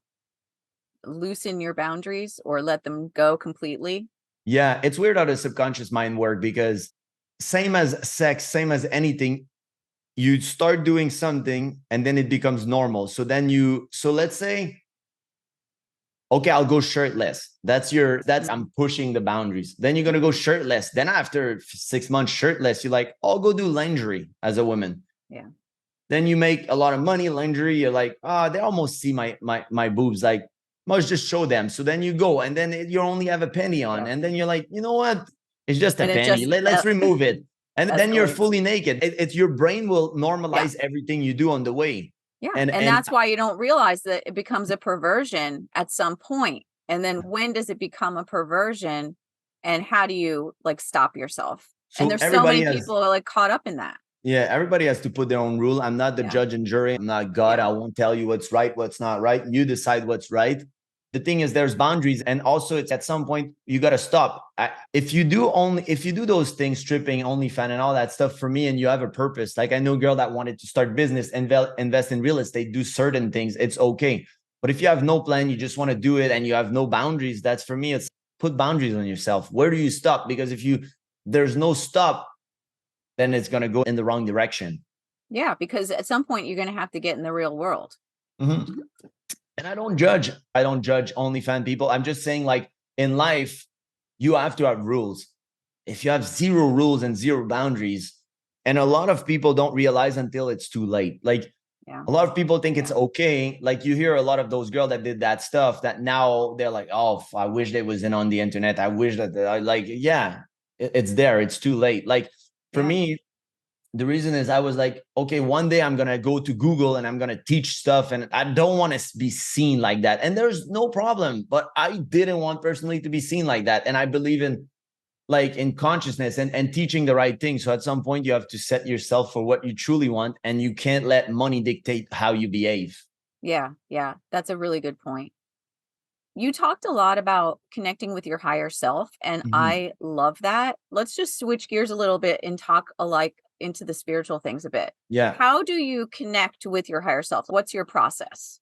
loosen your boundaries or let them go completely. Yeah, it's weird how the subconscious mind works, because same as sex, same as anything, you start doing something and then it becomes normal. So let's say, okay, I'll go shirtless. I'm pushing the boundaries. Then you're going to go shirtless. Then after 6 months shirtless, you're like, I'll go do lingerie as a woman. Yeah. Then you make a lot of money, lingerie. You're like, they almost see my boobs. Like, must just show them. So then you go, and then you only have a penny on. Yeah. And then you're like, you know what? It's just a penny. Let's remove it. And then you're fully naked. It's your brain will normalize everything you do on the way. Yeah. And that's why you don't realize that it becomes a perversion at some point. And then when does it become a perversion? And how do you like stop yourself? So and there's so many people are like caught up in that. Yeah, everybody has to put their own rule. I'm not the judge and jury. I'm not God. I won't tell you what's right, what's not right. You decide what's right. The thing is, there's boundaries. And also, it's at some point, you got to stop. If you do those things, stripping, OnlyFans and all that stuff for me, and you have a purpose, like I know a girl that wanted to start business and invest in real estate, do certain things, it's okay. But if you have no plan, you just want to do it and you have no boundaries, that's for me, it's put boundaries on yourself. Where do you stop? Because there's no stop, then it's going to go in the wrong direction. Yeah, because at some point you're going to have to get in the real world. Mm-hmm. And I don't judge OnlyFans people. I'm just saying, like, in life, you have to have rules. If you have zero rules and zero boundaries, and a lot of people don't realize until it's too late. Like, a lot of people think it's okay. Like, you hear a lot of those girls that did that stuff that now they're like, oh, I wish they was in on the internet. I wish that it's there. It's too late. Like, for me, the reason is I was like, okay, one day I'm going to go to Google and I'm going to teach stuff, and I don't want to be seen like that. And there's no problem, but I didn't want personally to be seen like that. And I believe in consciousness and teaching the right thing. So at some point you have to set yourself for what you truly want, and you can't let money dictate how you behave. Yeah. Yeah. That's a really good point. You talked a lot about connecting with your higher self, and I love that. Let's just switch gears a little bit and talk into the spiritual things a bit. Yeah. How do you connect with your higher self? What's your process?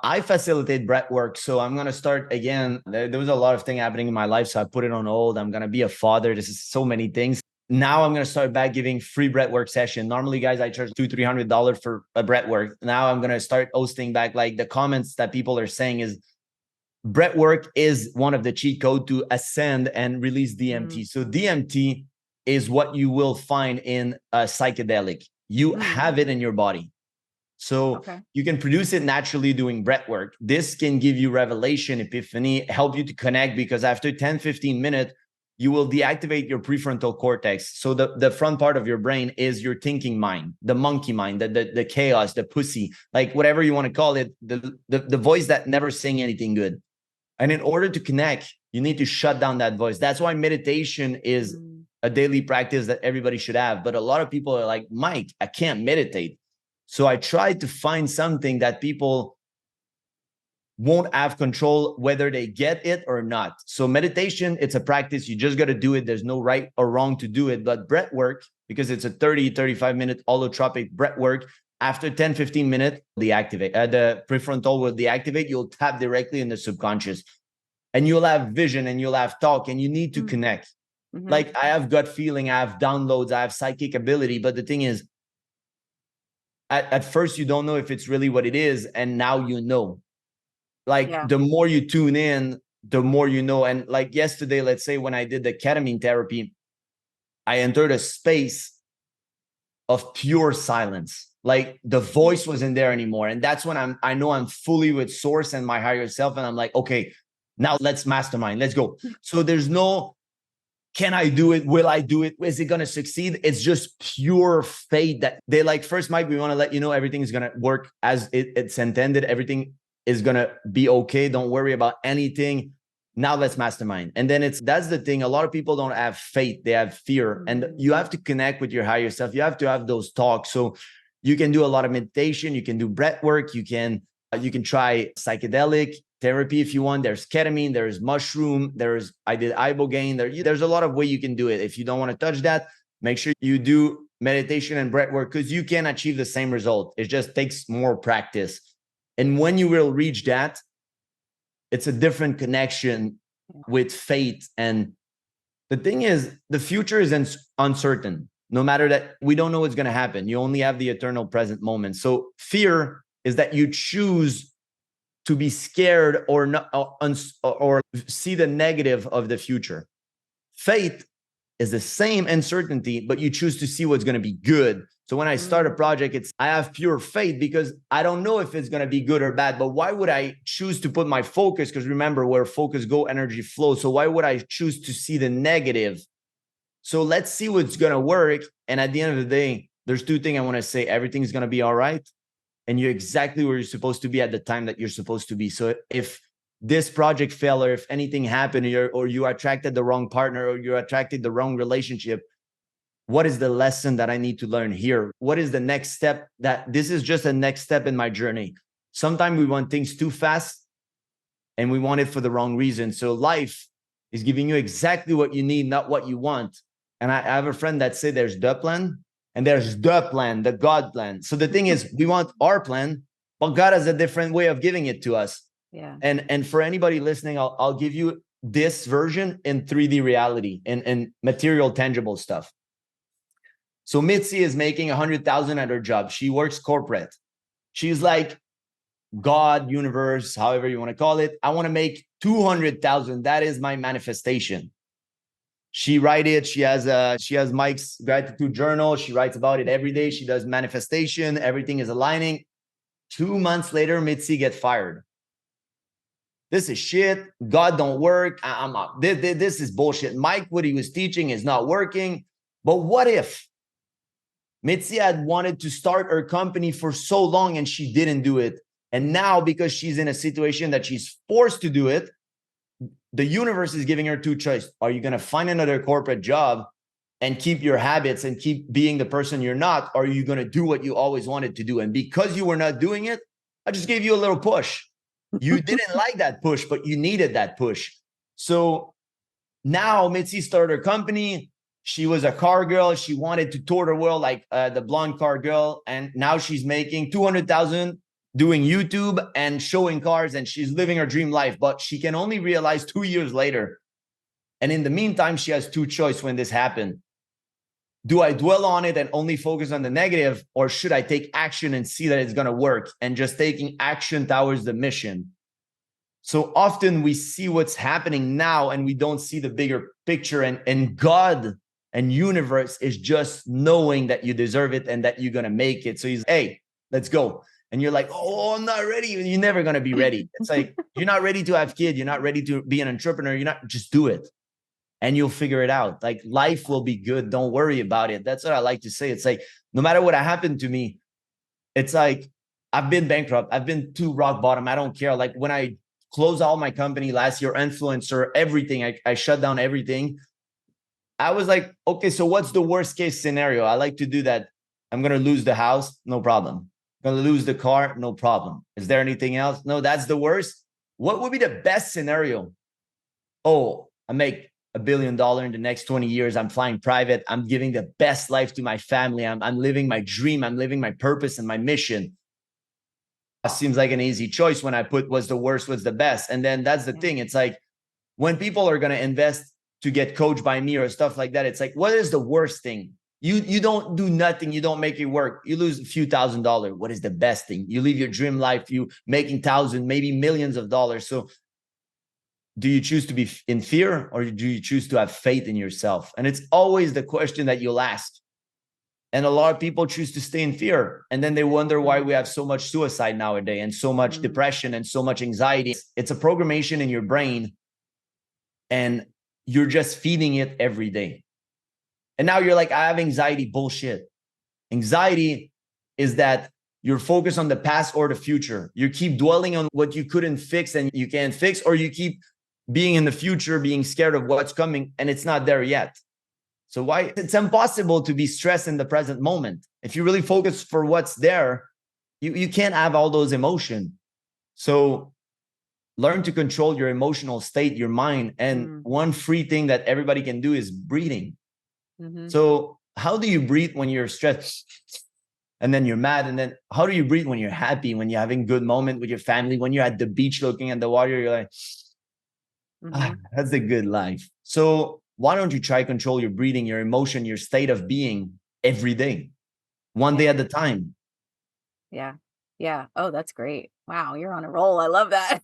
I facilitate breath work. So I'm going to start again. There was a lot of things happening in my life, so I put it on hold. I'm going to be a father. This is so many things. Now I'm going to start back giving free breathwork session. Normally, guys, I charge $200-$300 for a breathwork. Now I'm going to start hosting back. Like, the comments that people are saying is, breathwork is one of the cheat code to ascend and release DMT. So DMT is what you will find in a psychedelic. You have it in your body. So you can produce it naturally doing breathwork. This can give you revelation, epiphany, help you to connect, because after 10-15 minutes, you will deactivate your prefrontal cortex. So the front part of your brain is your thinking mind, the monkey mind, the chaos, the pussy, like whatever you want to call it, the voice that never sing anything good. And in order to connect, you need to shut down that voice. That's why meditation is a daily practice that everybody should have. But a lot of people are like, Mike, I can't meditate. So I tried to find something that people won't have control whether they get it or not. So meditation, it's a practice. You just got to do it. There's no right or wrong to do it. But breath work, because it's a 30-35 minute holotropic breath work, after 10-15 minutes, deactivate. The prefrontal will deactivate. You'll tap directly in the subconscious, and you'll have vision and you'll have talk, and you need to connect. Like, I have gut feeling, I have downloads, I have psychic ability. But the thing is, at first, you don't know if it's really what it is. And now you know. Like, the more you tune in, the more you know. And like yesterday, let's say when I did the ketamine therapy, I entered a space of pure silence. Like, the voice wasn't there anymore. And that's when I know I'm fully with source and my higher self. And I'm like, okay, now let's mastermind. Let's go. So there's no can I do it? Will I do it? Is it going to succeed? It's just pure faith that they like, first, Mike, we want to let you know everything is going to work as it's intended. Everything is going to be okay. Don't worry about anything. Now let's mastermind. And then that's the thing. A lot of people don't have faith. They have fear. And you have to connect with your higher self. You have to have those talks. So you can do a lot of meditation. You can do breath work. You can try psychedelic therapy if you want. There's ketamine, there's mushroom, I did ibogaine. There's a lot of way you can do it. If you don't want to touch that, make sure you do meditation and breath work, because you can achieve the same result. It just takes more practice. And when you will reach that, it's a different connection with faith. And the thing is, the future is uncertain. No matter that, we don't know what's going to happen. You only have the eternal present moment. So fear is that you choose to be scared or not, or see the negative of the future. Faith is the same uncertainty, but you choose to see what's going to be good. So when I start a project, I have pure faith because I don't know if it's going to be good or bad, but why would I choose to put my focus? Because remember, where focus go, energy flows. So why would I choose to see the negative? So let's see what's going to work. And at the end of the day, there's two things I want to say. Everything's going to be all right. And you're exactly where you're supposed to be at the time that you're supposed to be. So if this project fell, or if anything happened, or you attracted the wrong partner, or you attracted the wrong relationship, what is the lesson that I need to learn here? What is the next step? That this is just a next step in my journey. Sometimes we want things too fast and we want it for the wrong reason. So life is giving you exactly what you need, not what you want. And I have a friend that said there's the plan and there's the plan, the God plan. So the thing is, we want our plan, but God has a different way of giving it to us. Yeah. And for anybody listening, I'll give you this version in 3D reality and material, tangible stuff. So Mitzi is making 100,000 at her job. She works corporate. She's like, God, universe, however you want to call it, I want to make 200,000. That is my manifestation. She writes it. She has Mike's gratitude journal. She writes about it every day. She does manifestation. Everything is aligning. 2 months later, Mitzi gets fired. This is shit. God don't work. This is bullshit. Mike, what he was teaching is not working. But what if Mitzi had wanted to start her company for so long and she didn't do it? And now, because she's in a situation that she's forced to do it, the universe is giving her two choices. Are you going to find another corporate job and keep your habits and keep being the person you're not? Or are you going to do what you always wanted to do? And because you were not doing it, I just gave you a little push. You didn't like that push, but you needed that push. So now Mitzi started her company. She was a car girl. She wanted to tour the world like the blonde car girl. And now she's making 200,000 doing YouTube and showing cars, and she's living her dream life. But she can only realize 2 years later. And in the meantime, she has two choices when this happened. Do I dwell on it and only focus on the negative, or should I take action and see that it's going to work and just taking action towards the mission? So often we see what's happening now and we don't see the bigger picture, and God and universe is just knowing that you deserve it and that you're going to make it. So he's, hey, let's go. And you're like, oh, I'm not ready. You're never going to be ready. It's like, you're not ready to have kids. You're not ready to be an entrepreneur. Just do it. And you'll figure it out. Like, life will be good. Don't worry about it. That's what I like to say. It's like, no matter what happened to me, it's like, I've been bankrupt. I've been to rock bottom. I don't care. Like, when I closed all my company last year, influencer, everything, I shut down everything. I was like, okay, so what's the worst case scenario? I like to do that. I'm going to lose the house. No problem. I'm going to lose the car. No problem. Is there anything else? No, that's the worst. What would be the best scenario? Oh, I make $1 billion in the next 20 years. I'm flying private. I'm giving the best life to my family. I'm living my dream. I'm living my purpose and my mission. It seems like an easy choice when I put what's the worst, what's the best. And then that's the thing. It's like, when people are going to invest to get coached by me or stuff like that, it's like, what is the worst thing? You don't do nothing. You don't make it work. You lose a few $1,000s. What is the best thing? You live your dream life. You making thousands, maybe millions of dollars. So do you choose to be in fear, or do you choose to have faith in yourself? And it's always the question that you'll ask. And a lot of people choose to stay in fear. And then they wonder why we have so much suicide nowadays and so much depression and so much anxiety. It's a programmation in your brain. And you're just feeding it every day. And now you're like, I have anxiety. Bullshit. Anxiety is that you're focused on the past or the future. You keep dwelling on what you couldn't fix and you can't fix, or you keep being in the future, being scared of what's coming and it's not there yet. So why? It's impossible to be stressed in the present moment. If you really focus for what's there, you can't have all those emotions. So learn to control your emotional state, your mind. And one free thing that everybody can do is breathing. So how do you breathe when you're stressed and then you're mad? And then how do you breathe when you're happy, when you're having a good moment with your family, when you're at the beach looking at the water, you're like, that's a good life. So why don't you try control your breathing, your emotion, your state of being every day, one day at a time? Yeah. Yeah. Oh, that's great. Wow. You're on a roll. I love that.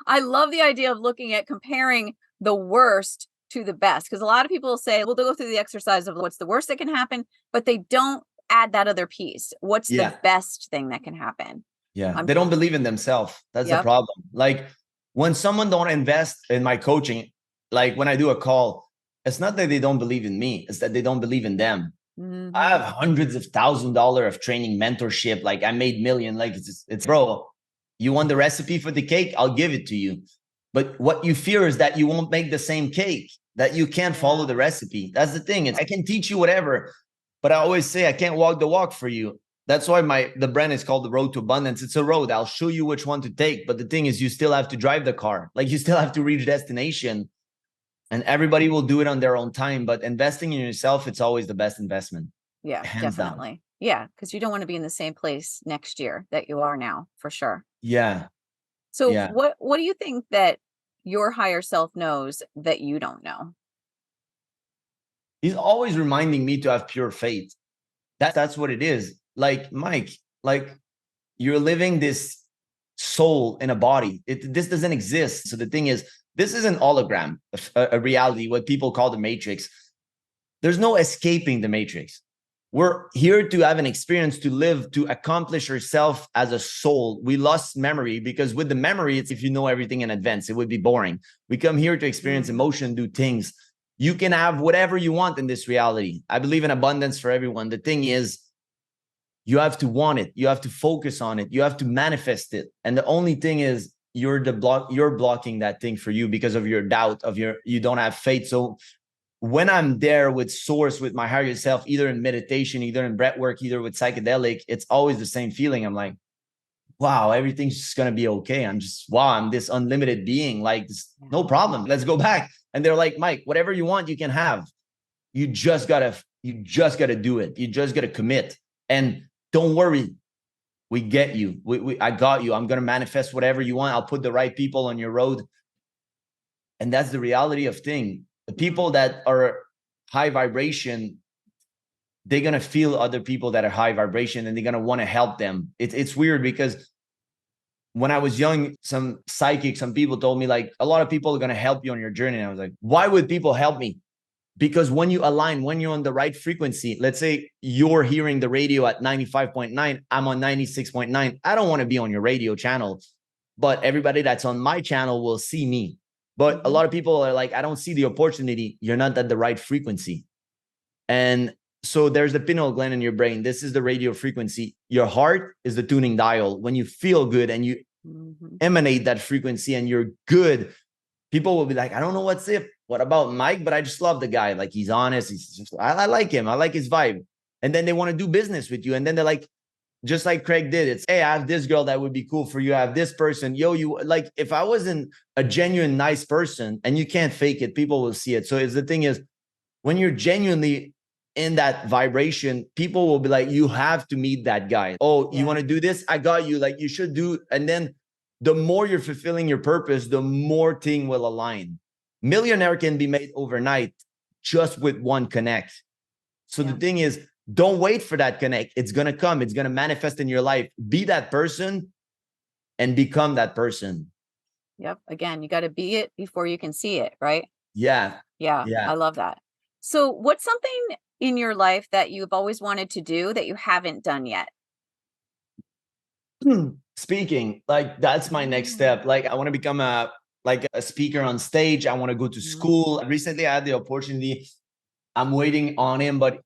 I love the idea of looking at comparing the worst to the best, because a lot of people say, well, they'll go through the exercise of what's the worst that can happen, but they don't add that other piece. What's the best thing that can happen? Yeah. They don't believe in themselves. That's the problem. Like when someone don't invest in my coaching, like when I do a call, it's not that they don't believe in me. It's that they don't believe in them. I have hundreds of $1,000s of training mentorship. Like I made million, like it's bro, you want the recipe for the cake? I'll give it to you. But what you fear is that you won't make the same cake, that you can't follow the recipe. That's the thing. I can teach you whatever, but I always say I can't walk the walk for you. That's why the brand is called The Road to Abundance. It's a road. I'll show you which one to take. But the thing is, you still have to drive the car. Like you still have to reach destination. And everybody will do it on their own time. But investing in yourself, it's always the best investment. Yeah, hands definitely. down. Yeah, because you don't want to be in the same place next year that you are now, for sure. Yeah. So Yeah. what do you think that your higher self knows that you don't know? He's always reminding me to have pure faith. That's what it is. Like, Mike, like you're living this soul in a body. This doesn't exist. So the thing is, this is an hologram, a reality, what people call the matrix. There's no escaping the matrix. We're here to have an experience, to live, to accomplish yourself as a soul. We lost memory because with the memory, it's if you know everything in advance, it would be boring. We come here to experience emotion, do things. You can have whatever you want in this reality. I believe in abundance for everyone. The thing is, you have to want it. You have to focus on it. You have to manifest it. And the only thing is, you're blocking that thing for you because of your doubt, you don't have faith. So when I'm there with source, with my higher self, either in meditation, either in breath work, either with psychedelic, it's always the same feeling. I'm like, wow, everything's just going to be okay. I'm this unlimited being, like, no problem. Let's go back. And they're like, Mike, whatever you want, you can have. You just gotta do it. You just gotta commit. And don't worry. We get you. I got you. I'm going to manifest whatever you want. I'll put the right people on your road. And that's the reality of thing. The people that are high vibration, they're going to feel other people that are high vibration and they're going to want to help them. It's weird because when I was young, some people told me like, a lot of people are going to help you on your journey. And I was like, why would people help me? Because when you align, when you're on the right frequency, let's say you're hearing the radio at 95.9, I'm on 96.9. I don't want to be on your radio channel, but everybody that's on my channel will see me. But a lot of people are like, I don't see the opportunity. You're not at the right frequency. And so there's the pineal gland in your brain. This is the radio frequency. Your heart is the tuning dial. When you feel good and you emanate that frequency and you're good, people will be like, I don't know what's it. What about Mike? But I just love the guy. Like, he's honest. I like him. I like his vibe. And then they want to do business with you. And then they're like, just like Craig did, it's, hey, I have this girl that would be cool for you. I have this person. You like, if I wasn't a genuine nice person, and you can't fake it, people will see it. So the thing is, when you're genuinely in that vibration, people will be like, you have to meet that guy. Oh, you want to do this? I got you. Like, you should do. And then the more you're fulfilling your purpose, the more thing will align. Millionaire can be made overnight just with one connect. So the thing is, don't wait for that connect. It's going to come. It's going to manifest in your life. Be that person and become that person. Yep. Again, you got to be it before you can see it, right? Yeah. Yeah. I love that. So what's something in your life that you've always wanted to do that you haven't done yet? Speaking, like, that's my next step. Like, I want to become a like a speaker on stage. I want to go to school. Recently, I had the opportunity. I'm waiting on him, but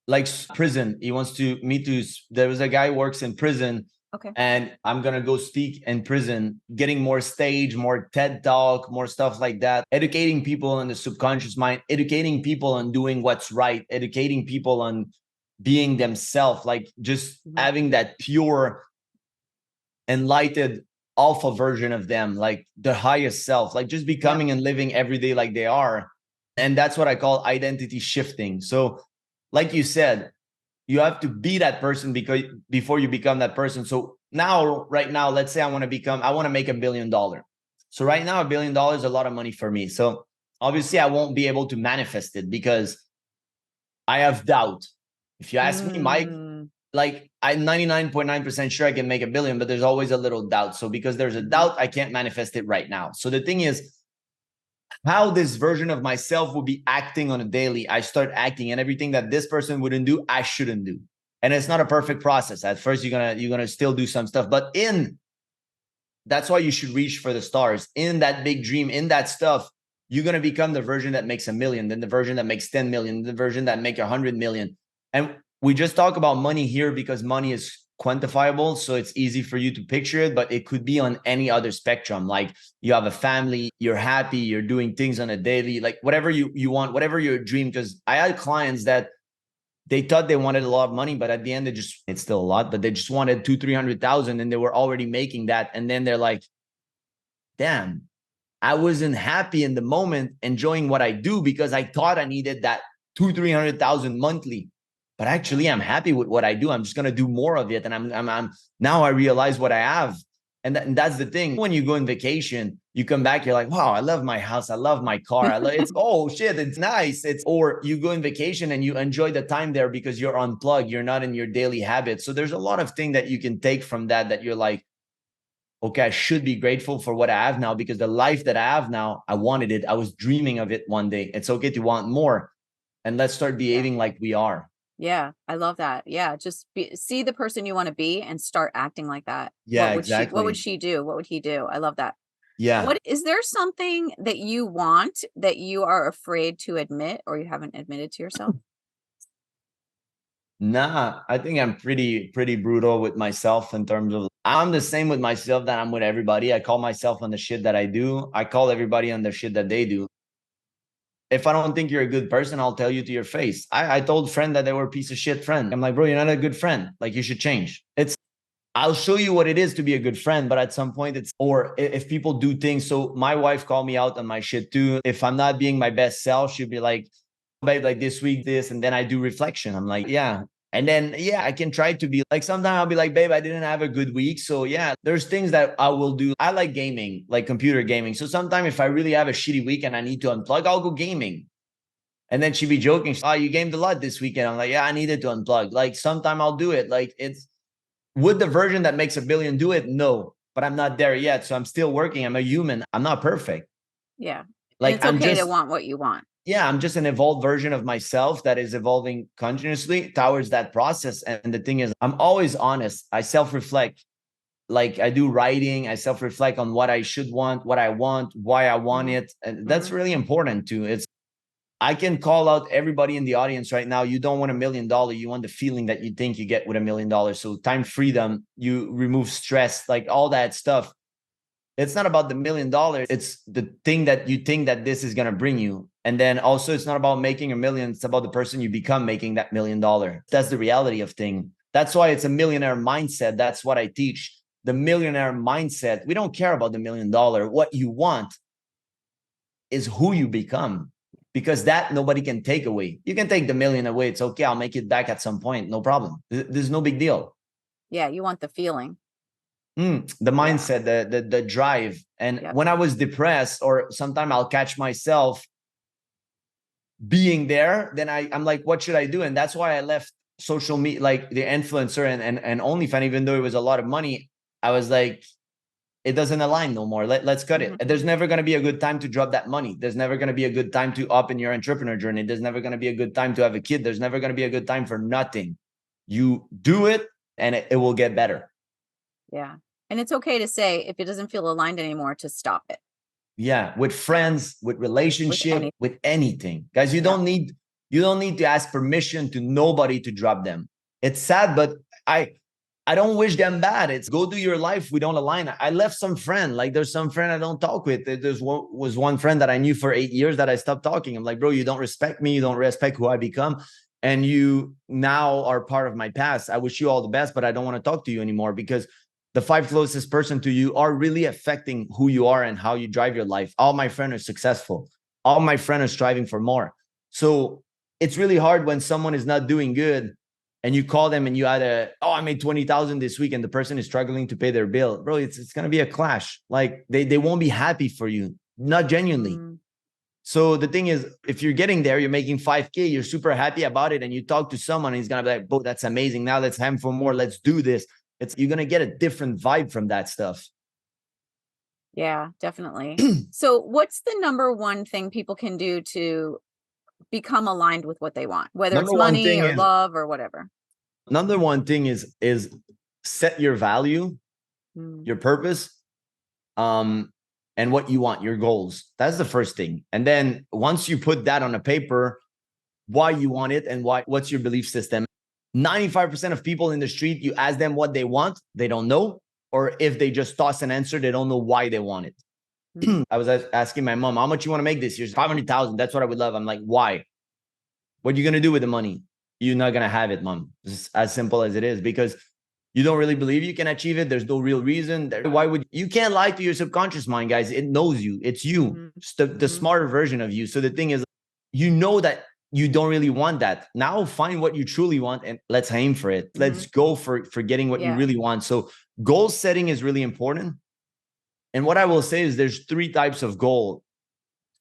like prison, he wants to me to. There was a guy who works in prison. Okay. And I'm going to go speak in prison, getting more stage, more TED talk, more stuff like that, educating people on the subconscious mind, educating people on doing what's right, educating people on being themselves, like just having that pure, enlightened alpha version of them, like the highest self, like just becoming and living every day like they are. And that's what I call identity shifting. So like you said, you have to be that person because before you become that person. So now, right now, let's say I want to make $1 billion. So right now, $1 billion is a lot of money for me. So obviously I won't be able to manifest it because I have doubt. If you ask me, Mike, like I'm 99.9% sure I can make $1 billion, but there's always a little doubt. So because there's a doubt, I can't manifest it right now. So the thing is, how this version of myself will be acting on a daily, I start acting, and everything that this person wouldn't do, I shouldn't do. And it's not a perfect process. At first, you're gonna still do some stuff, but that's why you should reach for the stars. In that big dream, in that stuff, you're gonna become the version that makes 1 million, then the version that makes 10 million, the version that make 100 million. And we just talk about money here because money is quantifiable, so it's easy for you to picture it, but it could be on any other spectrum. Like you have a family, you're happy, you're doing things on a daily, like whatever you want, whatever your dream. Because I had clients that they thought they wanted a lot of money, but at the end it's still a lot, but they just wanted 200,000-300,000 and they were already making that. And then they're like, damn, I wasn't happy in the moment enjoying what I do because I thought I needed that 200,000-300,000 monthly. But actually, I'm happy with what I do. I'm just going to do more of it. And I'm now I realize what I have. And that's the thing. When you go on vacation, you come back, you're like, wow, I love my house. I love my car. It's, oh shit, it's nice. Or you go on vacation and you enjoy the time there because you're unplugged. You're not in your daily habits. So there's a lot of things that you can take from that you're like, okay, I should be grateful for what I have now because the life that I have now, I wanted it. I was dreaming of it one day. It's okay to want more. And let's start behaving like we are. Yeah, I love that. Yeah, just see the person you want to be and start acting like that. Yeah, What would exactly. she do? What would he do? I love that. Yeah. What is there something that you want that you are afraid to admit or you haven't admitted to yourself? Nah, I think I'm pretty brutal with myself in terms of I'm the same with myself that I'm with everybody. I call myself on the shit that I do. I call everybody on the shit that they do. If I don't think you're a good person, I'll tell you to your face. I told friend that they were a piece of shit friend. I'm like, bro, you're not a good friend. Like you should change. I'll show you what it is to be a good friend, but at some point or if people do things. So my wife called me out on my shit too. If I'm not being my best self, she'll be like, babe, like this week, this, and then I do reflection. I'm like, yeah. And then, yeah, I can try to be like, sometimes I'll be like, babe, I didn't have a good week. So yeah, there's things that I will do. I like gaming, like computer gaming. So sometimes if I really have a shitty week and I need to unplug, I'll go gaming. And then she'd be joking. Oh, you gamed a lot this weekend. I'm like, yeah, I needed to unplug. Like sometime I'll do it. Like would the version that makes 1 billion do it? No, but I'm not there yet. So I'm still working. I'm a human. I'm not perfect. Yeah. And Like it's okay to want what you want. yeah, I'm just an evolved version of myself that is evolving continuously towards that process. And the thing is, I'm always honest. I self-reflect. Like I do writing, I self-reflect on what I should want, what I want, why I want it. And that's really important too. I can call out everybody in the audience right now. You don't want $1 million. You want the feeling that you think you get with $1 million. So time freedom, you remove stress, like all that stuff. It's not about the $1 million. It's the thing that you think that this is going to bring you. And then also it's not about making 1 million. It's about the person you become making that $1 million. That's the reality of thing. That's why it's a millionaire mindset. That's what I teach. The millionaire mindset. We don't care about the $1 million. What you want is who you become, because that nobody can take away. You can take the million away. It's okay. I'll make it back at some point. No problem. There's no big deal. Yeah, you want the feeling. The mindset, the drive. And when I was depressed, or sometime I'll catch myself being there, then I'm like, what should I do? And that's why I left social media, like the influencer and OnlyFans, even though it was a lot of money. I was like, it doesn't align no more. Let's cut it. There's never going to be a good time to drop that money. There's never going to be a good time to up in your entrepreneur journey. There's never going to be a good time to have a kid. There's never going to be a good time for nothing. You do it and it will get better. Yeah. And it's okay to say, if it doesn't feel aligned anymore, to stop it. Yeah, with friends, with relationship, any. with anything. Guys, you don't need to ask permission to nobody to drop them. It's sad, but I don't wish them bad. It's go do your life. We don't align. I left some friend. Like there's some friend I don't talk with. Was one friend that I knew for 8 years that I stopped talking. I'm like, bro, you don't respect me. You don't respect who I become. And you now are part of my past. I wish you all the best, but I don't want to talk to you anymore because the 5 closest person to you are really affecting who you are and how you drive your life. All my friends are successful. All my friends are striving for more. So it's really hard when someone is not doing good and you call them and you had I made 20,000 this week and the person is struggling to pay their bill. Bro, it's going to be a clash. Like they won't be happy for you, not genuinely. So the thing is, if you're getting there, you're making 5K, you're super happy about it, and you talk to someone and he's going to be like, bro, that's amazing. Now let's aim for more. Let's do this. You're going to get a different vibe from that stuff. Yeah, definitely. So what's the number one thing people can do to become aligned with what they want, whether it's money or love or whatever? Number one thing is set your value, your purpose, and what you want, your goals. That's the first thing. And then once you put that on a paper, why you want it and what's your belief system. 95% of people in the street, you ask them what they want, they don't know. Or if they just toss an answer, they don't know why they want it. I was asking my mom, how much you want to make this year? 500,000. That's what I would love. I'm like, why? What are you going to do with the money? You're not going to have it, mom. It's as simple as it is because you don't really believe you can achieve it. There's no real reason. Why would you can't lie to your subconscious mind, guys. It knows you. It's you, just the smarter version of you. So the thing is, you know that you don't really want that. Now find what you truly want and let's aim for it. Let's go for getting what you really want. So goal setting is really important. And what I will say is there's 3 types of goal.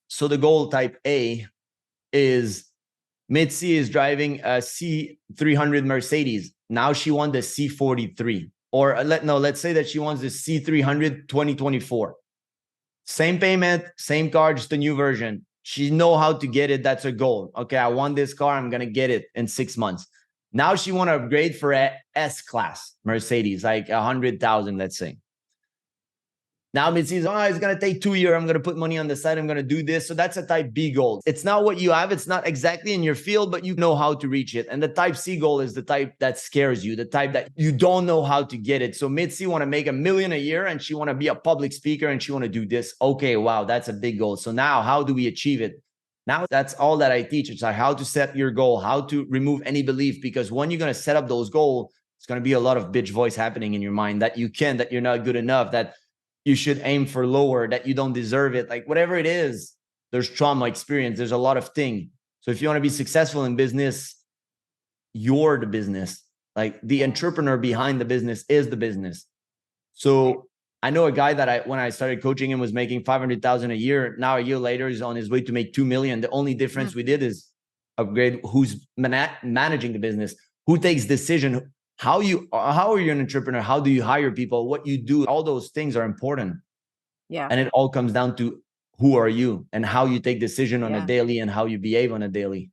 So the goal type A is Mitzi is driving a C300 Mercedes. Now she wants the C43. Or let's say that she wants the C300 2024. Same payment, same car, just a new version. She know how to get it. That's her goal. Okay, I want this car. I'm going to get it in 6 months. Now she want to upgrade for a S-Class Mercedes, like 100,000, let's say. Now Mitzi says, it's going to take 2 years. I'm going to put money on the side. I'm going to do this. So that's a type B goal. It's not what you have. It's not exactly in your field, but you know how to reach it. And the type C goal is the type that scares you, the type that you don't know how to get it. So Mitzi want to make $1 million a year and she want to be a public speaker and she want to do this. Okay, wow, that's a big goal. So now how do we achieve it? Now that's all that I teach. It's like how to set your goal, how to remove any belief, because when you're going to set up those goals, it's going to be a lot of bitch voice happening in your mind that that you're not good enough, that you should aim for lower, that you don't deserve it. Like whatever it is, there's trauma experience. There's a lot of things. So if you want to be successful in business, you're the business. Like the entrepreneur behind the business is the business. So I know a guy that when I started coaching him was making 500,000 a year. Now a year later, he's on his way to make 2 million. The only difference we did is upgrade who's managing the business, who takes decision. How are you an entrepreneur? How do you hire people? What you do, all those things are important. Yeah. And it all comes down to who are you and how you take decision on a daily and how you behave on a daily.